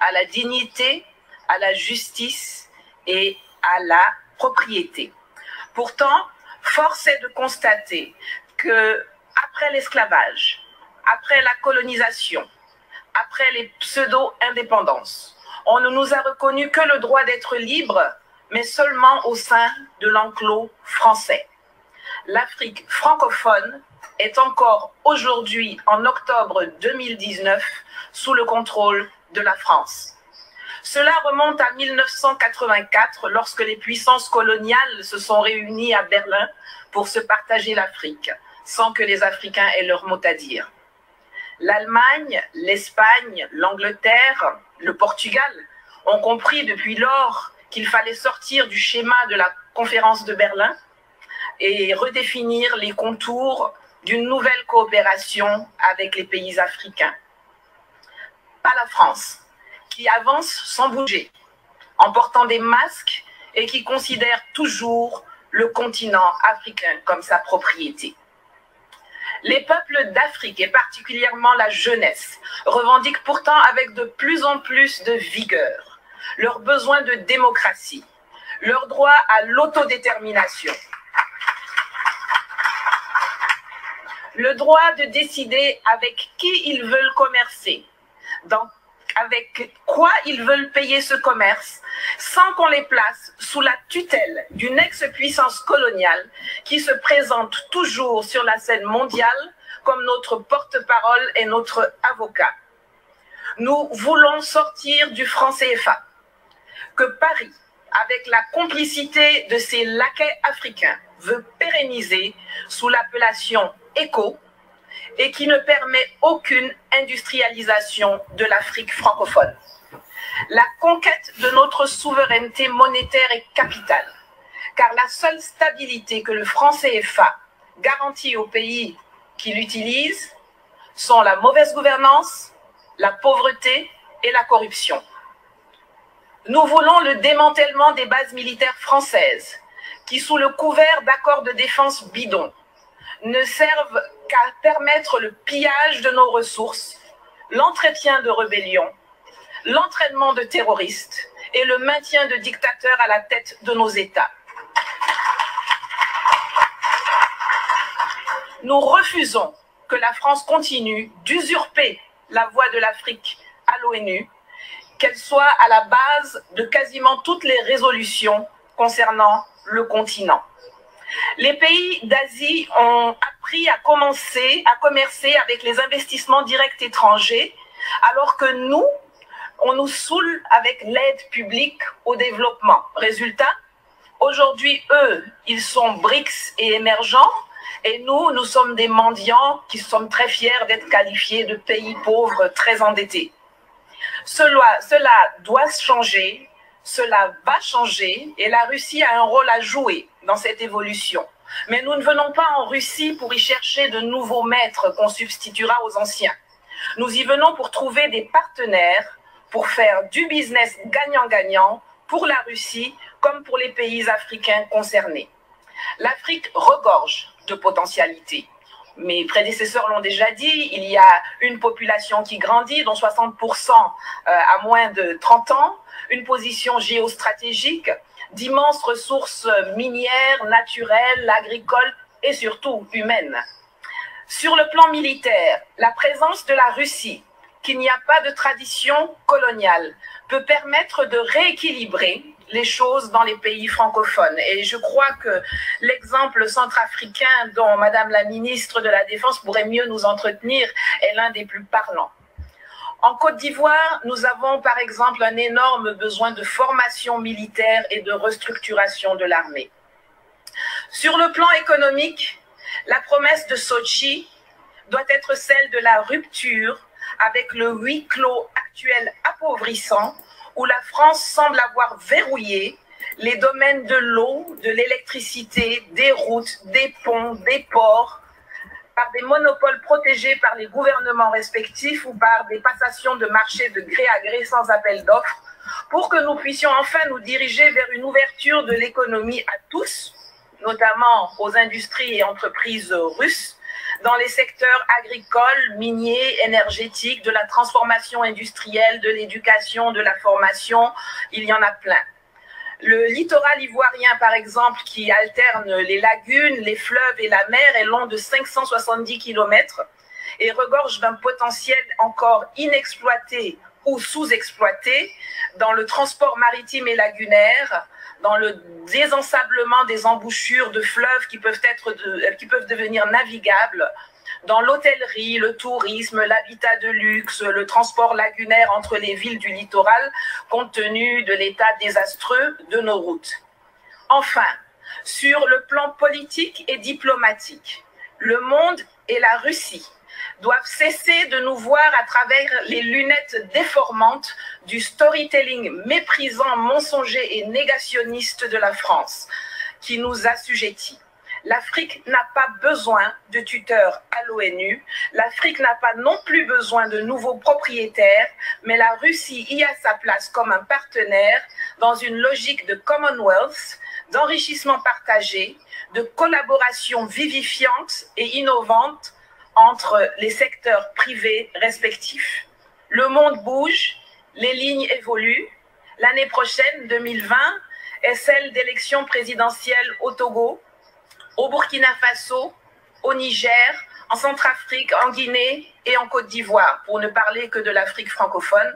à la dignité, à la justice et à la propriété. Pourtant, force est de constater que après l'esclavage, après la colonisation, après les pseudo-indépendances, on ne nous a reconnu que le droit d'être libre, mais seulement au sein de l'enclos français. L'Afrique francophone est encore aujourd'hui, en octobre 2019, sous le contrôle de la France. Cela remonte à 1984, lorsque les puissances coloniales se sont réunies à Berlin pour se partager l'Afrique, sans que les Africains aient leur mot à dire. L'Allemagne, l'Espagne, l'Angleterre, le Portugal ont compris depuis lors qu'il fallait sortir du schéma de la conférence de Berlin et redéfinir les contours d'une nouvelle coopération avec les pays africains. Pas la France, qui avance sans bouger, en portant des masques et qui considère toujours le continent africain comme sa propriété. Les peuples d'Afrique, et particulièrement la jeunesse, revendiquent pourtant avec de plus en plus de vigueur leur besoin de démocratie, leur droit à l'autodétermination, le droit de décider avec qui ils veulent commercer, avec quoi ils veulent payer ce commerce, sans qu'on les place sous la tutelle d'une ex-puissance coloniale qui se présente toujours sur la scène mondiale comme notre porte-parole et notre avocat. Nous voulons sortir du franc CFA, que Paris, avec la complicité de ses laquais africains, veut pérenniser sous l'appellation ECO et qui ne permet aucune industrialisation de l'Afrique francophone. La conquête de notre souveraineté monétaire est capitale, car la seule stabilité que le franc CFA garantit aux pays qui l'utilisent sont la mauvaise gouvernance, la pauvreté et la corruption. Nous voulons le démantèlement des bases militaires françaises qui, sous le couvert d'accords de défense bidons, ne servent qu'à permettre le pillage de nos ressources, l'entretien de rébellions, l'entraînement de terroristes et le maintien de dictateurs à la tête de nos États. Nous refusons que la France continue d'usurper la voix de l'Afrique à l'ONU, qu'elle soit à la base de quasiment toutes les résolutions concernant le continent. Les pays d'Asie ont appris à commercer avec les investissements directs étrangers, alors que nous, on nous saoule avec l'aide publique au développement. Résultat, aujourd'hui, eux, ils sont BRICS et émergents, et nous, nous sommes des mendiants qui sommes très fiers d'être qualifiés de pays pauvres très endettés. Cela doit changer, cela va changer, et la Russie a un rôle à jouer dans cette évolution. Mais nous ne venons pas en Russie pour y chercher de nouveaux maîtres qu'on substituera aux anciens. Nous y venons pour trouver des partenaires, pour faire du business gagnant-gagnant pour la Russie comme pour les pays africains concernés. L'Afrique regorge de potentialités. Mes prédécesseurs l'ont déjà dit, il y a une population qui grandit, dont 60% à moins de 30 ans, une position géostratégique, d'immenses ressources minières, naturelles, agricoles et surtout humaines. Sur le plan militaire, la présence de la Russie, qu'il n'y a pas de tradition coloniale, peut permettre de rééquilibrer les choses dans les pays francophones. Et je crois que l'exemple centrafricain dont Madame la ministre de la Défense pourrait mieux nous entretenir est l'un des plus parlants. En Côte d'Ivoire, nous avons par exemple un énorme besoin de formation militaire et de restructuration de l'armée. Sur le plan économique, la promesse de Sochi doit être celle de la rupture avec le huis clos actuel appauvrissant où la France semble avoir verrouillé les domaines de l'eau, de l'électricité, des routes, des ponts, des ports, par des monopoles protégés par les gouvernements respectifs ou par des passations de marché de gré à gré sans appel d'offres, pour que nous puissions enfin nous diriger vers une ouverture de l'économie à tous, notamment aux industries et entreprises russes, dans les secteurs agricoles, miniers, énergétiques, de la transformation industrielle, de l'éducation, de la formation, il y en a plein. Le littoral ivoirien, par exemple, qui alterne les lagunes, les fleuves et la mer, est long de 570 km et regorge d'un potentiel encore inexploité ou sous-exploité dans le transport maritime et lagunaire, dans le désensablement des embouchures de fleuves qui peuvent devenir navigables, dans l'hôtellerie, le tourisme, l'habitat de luxe, le transport lagunaire entre les villes du littoral, compte tenu de l'état désastreux de nos routes. Enfin, sur le plan politique et diplomatique, le monde et la Russie doivent cesser de nous voir à travers les lunettes déformantes du storytelling méprisant, mensonger et négationniste de la France, qui nous assujettit. L'Afrique n'a pas besoin de tuteurs à l'ONU, l'Afrique n'a pas non plus besoin de nouveaux propriétaires, mais la Russie y a sa place comme un partenaire dans une logique de Commonwealth, d'enrichissement partagé, de collaboration vivifiante et innovante entre les secteurs privés respectifs. Le monde bouge, les lignes évoluent. L'année prochaine, 2020, est celle d'élections présidentielles au Togo, au Burkina Faso, au Niger, en Centrafrique, en Guinée et en Côte d'Ivoire, pour ne parler que de l'Afrique francophone.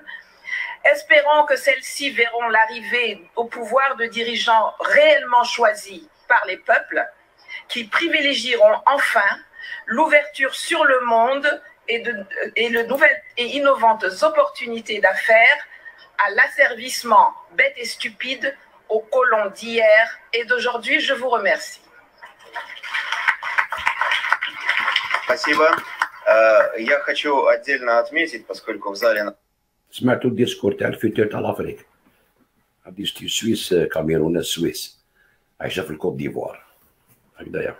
Espérons que celles-ci verront l'arrivée au pouvoir de dirigeants réellement choisis par les peuples, qui privilégieront enfin l'ouverture sur le monde et de nouvelles et innovantes opportunités d'affaires à l'asservissement bête et stupide aux colons d'hier et d'aujourd'hui. Je vous remercie. Спасибо. Я хочу отдельно отметить, поскольку в зале... سمعتوا الديسكور تاع الفيتور تاع لافريك هادي شتي سويس كاميرون سويس عايشه في الكوت ديفوار هكذايا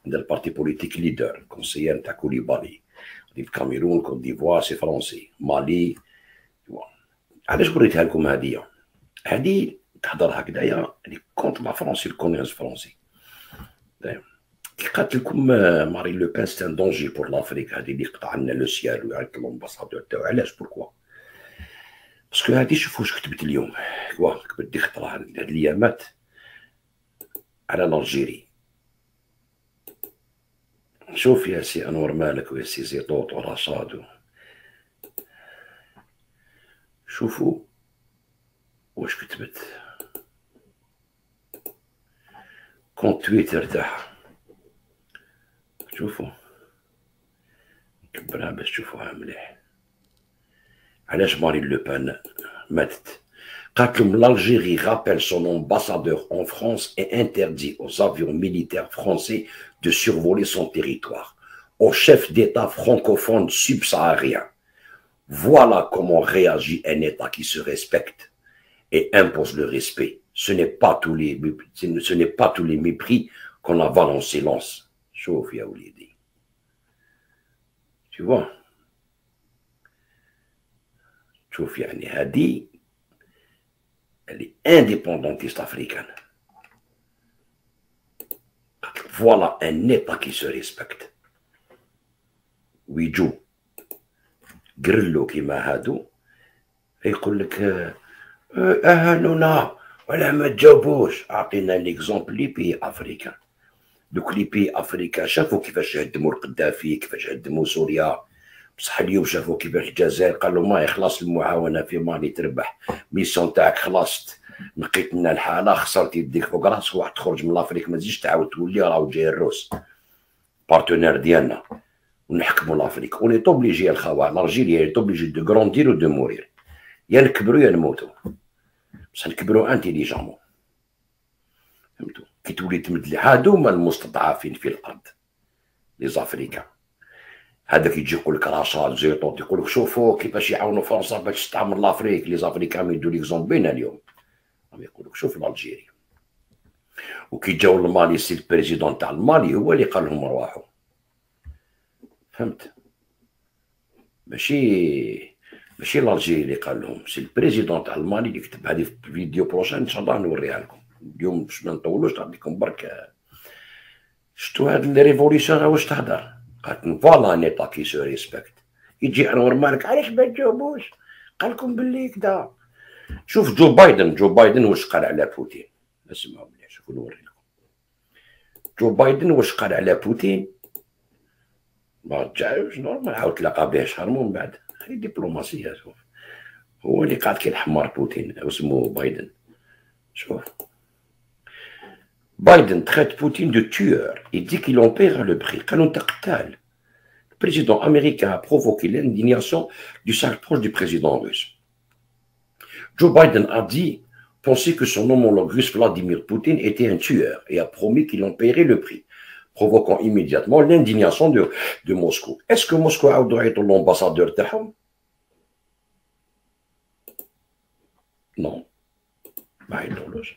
عندها البارتي بوليتيك ليدر كونسيير نتاع كوليبالي في الكاميرون كوت ديفوار سي فرونسي مالي علاش وريتها لكم هذه تهضر هكذايا اللي كونت لا فرونسي الكونيونس فرونسي كي قالت لكم ماري لو بان سي ان دونجي بور لافريك هذه اللي قطع لنا لو سيال ويعيط للامباسادور تاعو علاش بوركوا باسكو باسكو هادي شوفوا واش كتبت اليوم. كتبت دي خطره هاد الايامات على الجيري. شوف يا سي انور مالك ويا سي زيطوط ورشاد، شوفوا واش كتبت كونت تويتر تاعها. شوفوا نكبرها باش تشوفوها مليح. علاش مارين لو بان ماتت؟ قالت لهم l'Algérie rappelle son ambassadeur en France et interdit aux avions militaires français de survoler son territoire, au chef d'État francophone subsaharien. Voilà comment réagit un État qui se respecte et impose le respect. Ce n'est pas tous les mépris qu'on avale en silence. شوف يا وليدي. Tu vois. شوف يعني هادي elle est indépendantiste africaine. Voilà un État qui se respecte. ويجو قرلو كيما هادو يقول لك اهانونا ولا ما تجاوبوش. اعطينا ليكزومبل لي بي افريكان. دوك لي بي افريكان شافوا كيفاش هدموا القذافي، كيفاش هدموا سوريا. بصح اليوم شافوا كيفاش الجزائر قالوا ما يخلص المعاونه في مالي تربح، ميسيون تاعك خلصت، نقيت لنا الحاله، خسرت يديك فوق راسك، واحد تخرج من لافريك ما تزيدش تعاود تولي راهو جاي الروس بارتنير ديالنا ونحكموا لافريك. اوني توبليجي يا الخوال الارجيليا توبليجي دو غروندير و دو مورير، يا نكبروا يا نموتوا، بصح نكبروا انتيليجامون. فهمتوا؟ كي تولي تمد هادو هما المستضعفين في الارض لي زافريكان. هذاك يجي يقول لك رشاد زيطوط يقول لك شوفوا كيفاش يعاونوا فرنسا باش تستعمر لافريك. لي زافريكان يدوا ليكزومبل بينا اليوم، يقول لك شوف الجيري. وكي جاو المالي سي البريزيدون تاع المالي هو اللي قال لهم رواحوا. فهمت؟ ماشي الجيري اللي قال لهم، سي البريزيدون تاع المالي اللي كتب. هذه في فيديو بروشان ان شاء الله نوريها لكم اليوم باش ما نطولوش، نعطيكم برك. شفتوا هاد الريفوليسيون واش تهدر؟ قالت فوالا نيتا كي سو ريسبكت. يجي انور مالك علاش ما تجاوبوش؟ قال لكم باللي كدا. شوف جو بايدن واش قال على بوتين. اسمعوا مليح، شوفوا نوري لكم. جو بايدن واش قال على بوتين؟ ما رجعوش نورمال، عاود تلاقى به شهر من بعد. هذه دبلوماسيه. شوف هو اللي قاعد كي الحمار بوتين اسمه بايدن. شوف Biden traite Poutine de tueur et dit qu'il en paiera le prix. Le président américain a provoqué l'indignation du cercle proche du président russe. Joe Biden a dit penser que son homologue russe Vladimir Poutine était un tueur et a promis qu'il en paierait le prix, provoquant immédiatement l'indignation de Moscou. Est-ce que Moscou a droit l'ambassadeur تاعهم? Non. ما يدولوش.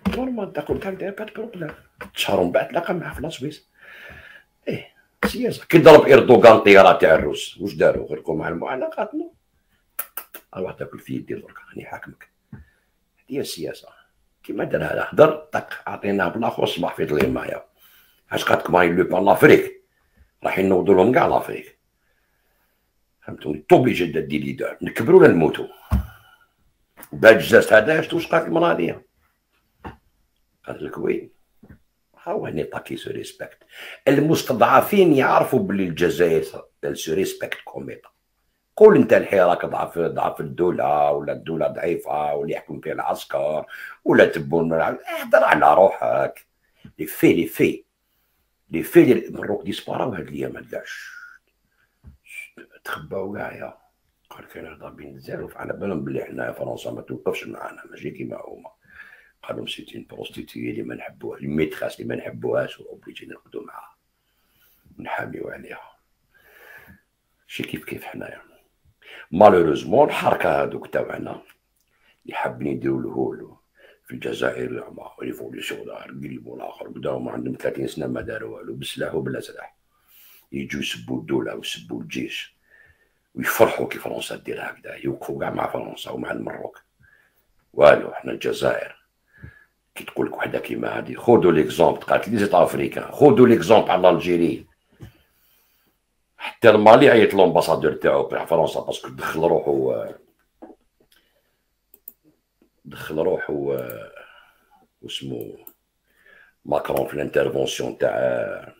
نورمال تاكل كان داير بات بروبليم. شهر من بعد تلاقى معاه في لاسويس. سياسه. كي ضرب اردوغان الطياره تاع الروس واش داروا؟ غيركم مع المعانقات. نو اروح تاكل في يدي درك راني حاكمك. هي السياسه كيما دار هذا، هضر طق عطيناه بلاخر صباح في ظليل معايا. اش قالت مارين لو بان لافريك راح ينوضوا لهم كاع لافريك. فهمتوني؟ توبليجي دي ليدر نكبروا ولا نموتوا. بعد الجزاز هذا شفتوا واش قالت المراه هذيا؟ قالت لك وي هاو نيتا كي سو ريسبكت. المستضعفين يعرفوا باللي الجزائر سو ريسبكت كوم ايتا. قول انت الحين راك ضعف الدوله ولا الدوله ضعيفه واللي يحكم فيها العسكر ولا تبون، اهدر على روحك. لي في المروك ديسباراو هاد الايام كاع تخباو كاع. يا قال كاين هضر بين الجزائر على بالهم بلي حنايا فرنسا ما توقفش معانا، ماشي كيما هما. قالوا سيتي بروستيتي اللي ما نحبوها، الميتريس اللي ما نحبوهاش اوبليجي نرقدو معاها نحاميو عليها. شي كيف حنايا. مالوروزمون الحركه هذوك تاعنا اللي حابين يديروا الهول في الجزائر زعما ريفوليسيون قلبوا الاخر بداو عندهم 30 سنه ما داروا والو بالسلاح وبلا سلاح. يجوا يسبوا الدوله ويسبوا الجيش ويفرحوا كي فرنسا دير هكذا، يوقفوا كاع مع فرنسا ومع المروك. والو حنا الجزائر كي تقول لك وحده كيما هادي خذوا ليكزومبل. قالت لي زيت افريكان خذوا ليكزومبل على الجيري. حتى المالي عيط لومباسادور تاعو تاع فرنسا باسكو دخل روحو دخل روحو واسمو ماكرون في الانترفونسيون تاع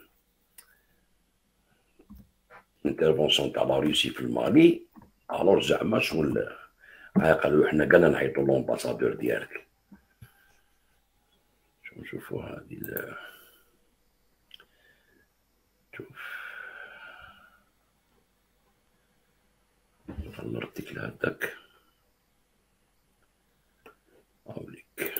لا روسي في المالي. الوغ زعما شغل قالوا حنا قالنا نعيطوا لومباسادور ديالك. نشوفوا هذه شوف الارتيكل هذاك هاوليك.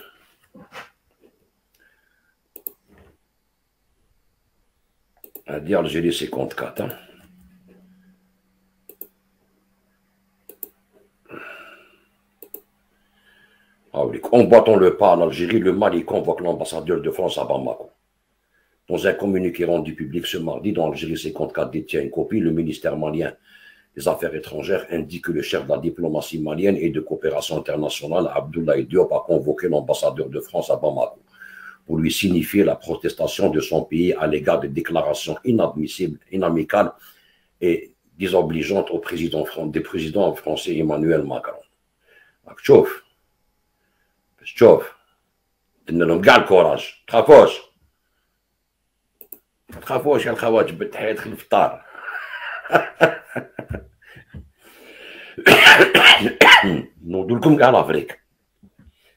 هادي الجيري 54. En battant le pas en Algérie, le Mali convoque l'ambassadeur de France à Bamako. Dans un communiqué rendu public ce mardi, dont Algérie 54 détient une copie, le ministère malien des Affaires étrangères indique que le chef de la diplomatie malienne et de coopération internationale, Abdoulaye Diop, a convoqué l'ambassadeur de France à Bamako pour lui signifier la protestation de son pays à l'égard des déclarations inadmissibles, inamicales et désobligeantes des présidents français Emmanuel Macron. شوف قلنا لهم كاع الكوراج، تخافوش يا الخوات، بالتحية دخل الفطار. نوضو لكم كاع لافريك.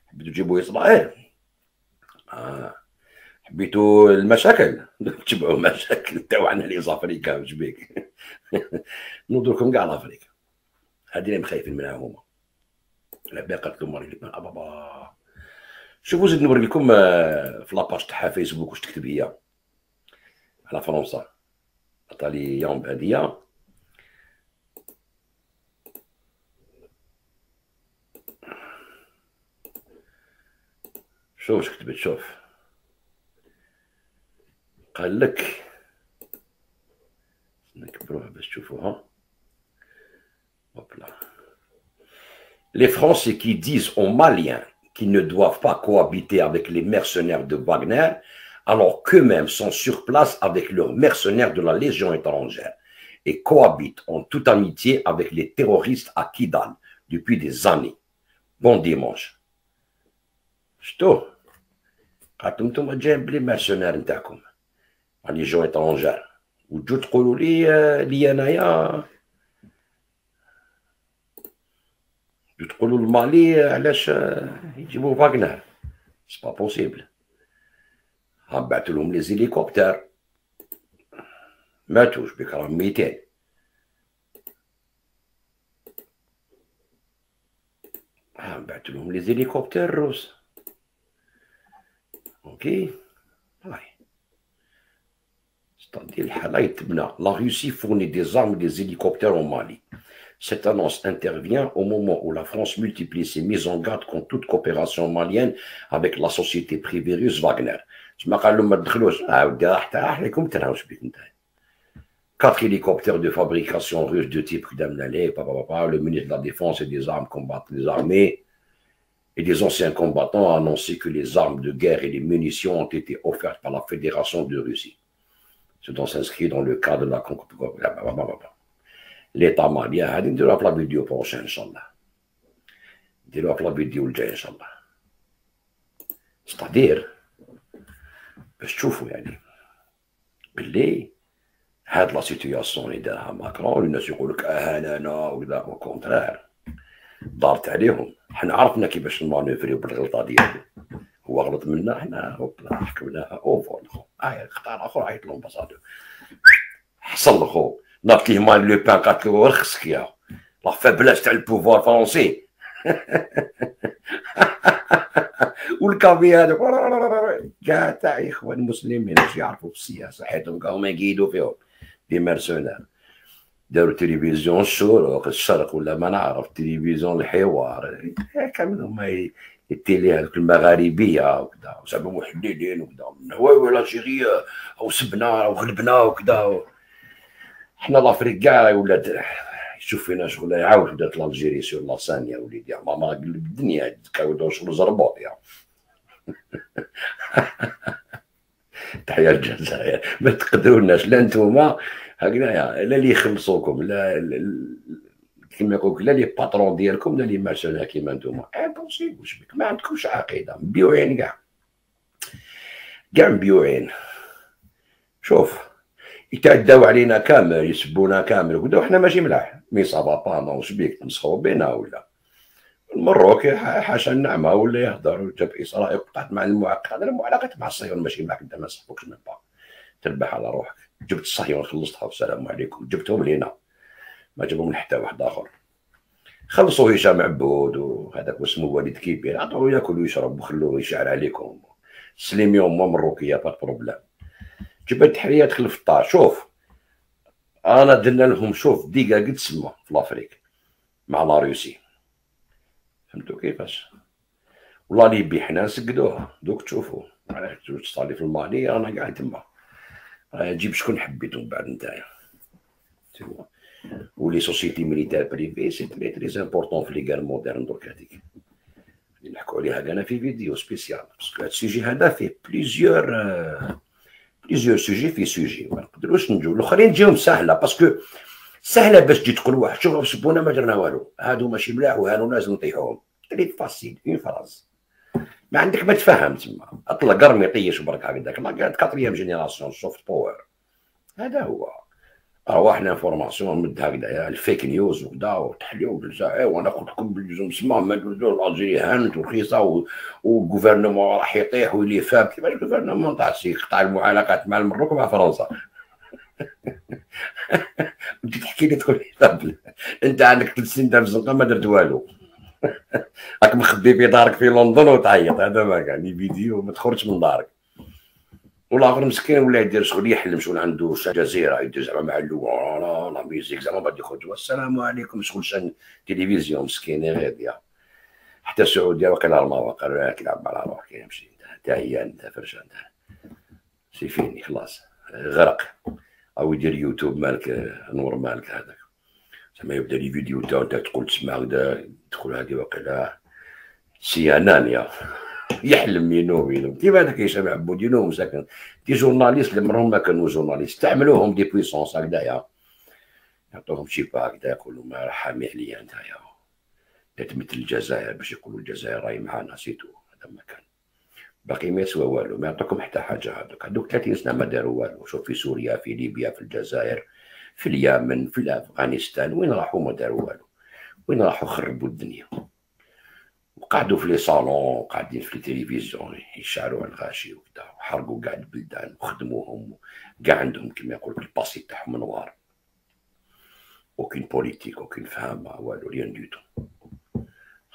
حبيتو تجيبو إصلاح حبيتو المشاكل تبعو مشاكل تاعنا لي زافريكا واش بيك. نوضو لكم كاع لافريك. هادي اللي مخايفين منها هما. العباد قالت لهم مريض بابا. شوفوا زيد نوري لكم في لاباج تاعها فيسبوك واش تكتب هي على فرنسا. عطالي يوم هادية شوف واش كتبت. شوف قال لك نكبروها باش تشوفوها. هوبلا. Les Français qui disent aux Maliens qu'ils ne doivent pas cohabiter avec les mercenaires de Wagner, alors qu'eux-mêmes sont sur place avec leurs mercenaires de la Légion étrangère et cohabitent en toute amitié avec les terroristes à Kidal depuis des années. Bon dimanche. شتو قالتلهم نتوما جايين بلي mercenaires نتاعكم la Légion étrangère وتجو تقولوا لي انايا تقولوا المالي علاش يجيبوا فاغنر. سي با بوسيبل. بعثت لهم لي زيليكوبتر ماتوش بك راهم 200. بعثت لهم لي زيليكوبتر الروس. اوكي هاي ستادير الحالة يتبنى. La Russie fournit des armes et des hélicoptères au Mali. Cette annonce intervient au moment où la France multiplie ses mises en garde contre toute coopération malienne avec la société privée russe Wagner. تما قال لهم ما تدخلوش. حتى عليكم تراوش بيك نتايا. 4 hélicoptères de fabrication russe de type Kudamnalé, le ministre de la Défense et des armes combattantes des armées et des anciens combattants a annoncé que les armes de guerre et les munitions ont été offertes par la Fédération de Russie. Ce dont s'inscrit dans le cadre de la conquête. L'État malien هادي نديروها في لا فيديو بروشين ان شاء الله. نديروها في لا فيديو الجاي ان شاء الله. ستادير باش تشوفوا يعني باللي هاد لا سيتياسيون اللي دارها ماكرون الناس يقول لك اهاننا وكذا او كونترير دارت عليهم. حنا عرفنا كيفاش نمانوفريو بالغلطه ديالو. هو غلط منا حنا هوبلا حكمناها اوفر. اختار اخر عيط لومباسادور حصل خو ناط ليه مان لو بان قالت له رخصك يا لا فابلاس تاع البوفوار فرونسي. والكافي هذا كاع تاع اخوان المسلمين واش يعرفوا في السياسه حيتهم كاع يقيدوا فيهم دي مرسونير. داروا تلفزيون الشرق ولا ما نعرف تلفزيون الحوار كامل هما التيلي هذوك المغاربيه وكذا وصعبوا محللين وكذا ولا الجيري او سبنا او غلبنا وكذا. حنا لافريك كاع ولات يشوف فينا شغل يعاود ولات الجيري سور لا سان يا وليدي ماما قلب الدنيا كاودو شغل زربوط يا. تحيا الجزائر ما تقدروناش لا نتوما هكذايا لا اللي يخلصوكم لا كيما يقولك لا لي باترون ديالكم لا لي مارشال كيما نتوما امبوسيبل. واش بك ما عندكمش عقيده، مبيوعين كاع مبيوعين. شوف يتعداو علينا كامل، يسبونا كامل وكدا، وحنا ماشي ملاح. مي صافا با نو، واش بيك تمسخرو بينا ولا؟ المروك حاشا النعمه ولا يهضر جاب اسرائيل قطعت مع المعاقد. المعاقد مع الصهيون ماشي معاك انت، ما نصحبوكش من با تربح على روحك. جبت الصهيون خلصتها والسلام عليكم، جبتهم لينا ما جابهم لحتى واحد اخر. خلصوا هشام عبود وهذاك واسمو وليد كبير، عطوه ياكل ويشرب وخلوه يشعل عليكم. سليميون مو مروكيه با بروبليم. جبت التحريه دخل في الطار. شوف انا درنا لهم شوف دقيقه قد تسمى في لافريك مع لا روسي، فهمتوا كيفاش؟ والله ليبي حنا نسقدوه دوك تشوفوا. على تصالي في المالي انا قاعد تما جيب شكون حبيتو من بعد نتايا. ولي سوسيتي ميليتير بريفي سي تري تري امبورطون في لي غار مودرن درك هذيك اللي نحكوا عليها كاع في فيديو سبيسيال، باسكو هاد السوجي هذا فيه بليزيور سوجي في سوجي ما نقدروش نجيو. الاخرين تجيهم سهله، باسكو سهله باش تجي تقول واحد شوف سبونا ما درنا والو، هادو ماشي ملاح وهادو لازم نطيحوهم. تري فاسيل اون فراز ما عندك ما تفهم تما. اطلق قرمي طيش برك هكذاك لا كاتريام جينيراسيون سوفت باور. هذا هو ارواح لانفورماسيون مد هكذايا الفيك نيوز وكذا وتحليو وجلسه. وانا قلت لكم بالجزم سما ما ندوزو الجيري هانت ورخيصه والغوفرنمون راح يطيح ويلي فاب. كيفاش الغوفرنمون تاع السي قطع المعالقات مع المروك ومع فرنسا؟ انت تحكي لي تقول لي انت عندك 3 سنين تاع الزنقه ما درت والو. راك مخبي في دارك في لندن وتعيط. هذا ما كاع لي فيديو ما تخرجش من دارك. والاخر مسكين ولا يدير شغل يحلم شغل عنده جزيره يدير زعما مع اللو لا ميوزيك زعما غادي يخرج والسلام عليكم شغل شان تلفزيون مسكين غاديه. حتى السعوديه واقيلا المواقع كيلعب على روحك يمشي حتى هي انت فرشان سي فيني خلاص غرق. او يدير يوتيوب مالك نور مالك هذاك زعما يبدا لي فيديو تاعو انت تقول تسمع هكذا تدخل هذه واقيلا سيانانيا يحلم ينوم كيف هذاك هشام عبود ينوم ساكن. دي جورناليست اللي عمرهم ما كانوا جورناليست استعملوهم دي بويسونس هكذايا يعطوهم شي با هكذا يقولوا ما راه حامي عليا نتايا تمثل الجزائر باش يقولوا الجزائر راهي معانا سيتو. هذا ما كان باقي ما يسوى والو، ما يعطوكم حتى حاجه. هذوك 30 سنه ما داروا والو. شوف في سوريا في ليبيا في الجزائر في اليمن في افغانستان وين راحوا ما داروا والو. وين راحوا خربوا الدنيا وقعدوا في لي صالون قاعدين في التلفزيون يشعلوا الغاشي وكذا وحرقوا كاع البلدان وخدموهم كاع عندهم كما يقول لك الباسي تاعهم نوار. اوكين بوليتيك اوكين فهم والو ريان دو تو.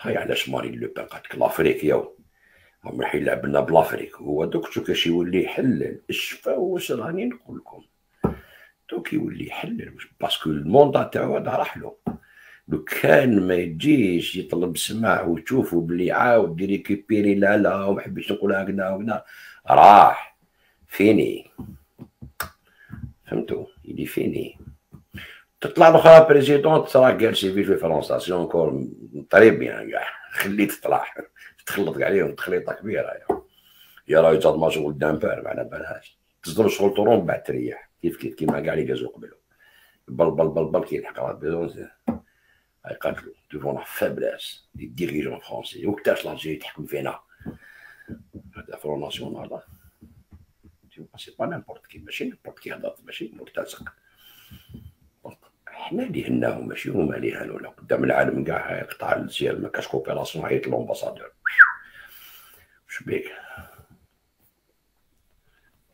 هاي علاش مارين لو بان قالك لافريكيا هم راح يلعب لنا بلافريك. هو دوك شو كاش يولي يحلل الشفا. واش راني نقول لكم دوك يولي يحلل باسكو الموندا تاعو هذا راح له. لو كان ما يجيش يطلب سماع وتشوفوا بلي عاود دير ريكيبيري لا وما حبيتش نقول هكذا وكذا راح فيني. فهمتوا يلي فيني. تطلع الاخرى بريزيدونت راه جالسين في فرنسا سي اونكور طري بيان كاع خليه تطلع تخلط عليهم تخليطه كبيره يا راهي جات ما شغل دامبار ما على بالهاش تصدر شغل طرون بعد تريح كيف كيما كاع اللي جازو قبلو بل كيلحق راه بيزون يقاتلوا devant la faiblesse des dirigeants français. وقتاش لالجيري تحكم فينا هذا فرون ناسيونال. سي با نيمبورت كي ماشي نيمبورت كي هضرت ماشي مرتزق. حنا اللي هناهم ماشي هما اللي هانونا قدام العالم كاع. قطع الزيال ما كاش كوبيراسيون عيط لومباسادور واش بيك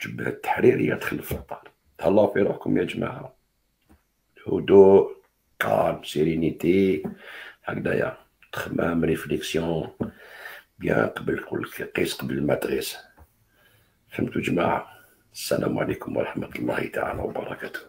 جبهة التحريرية دخل في الدار. تهلاو في روحكم يا جماعة. هدوء كالم سيرينيتي هكذايا تخمام ريفليكسيون بيان قبل قيس قبل ما تغيس. فهمتوا جماعة؟ السلام عليكم ورحمة الله تعالى وبركاته.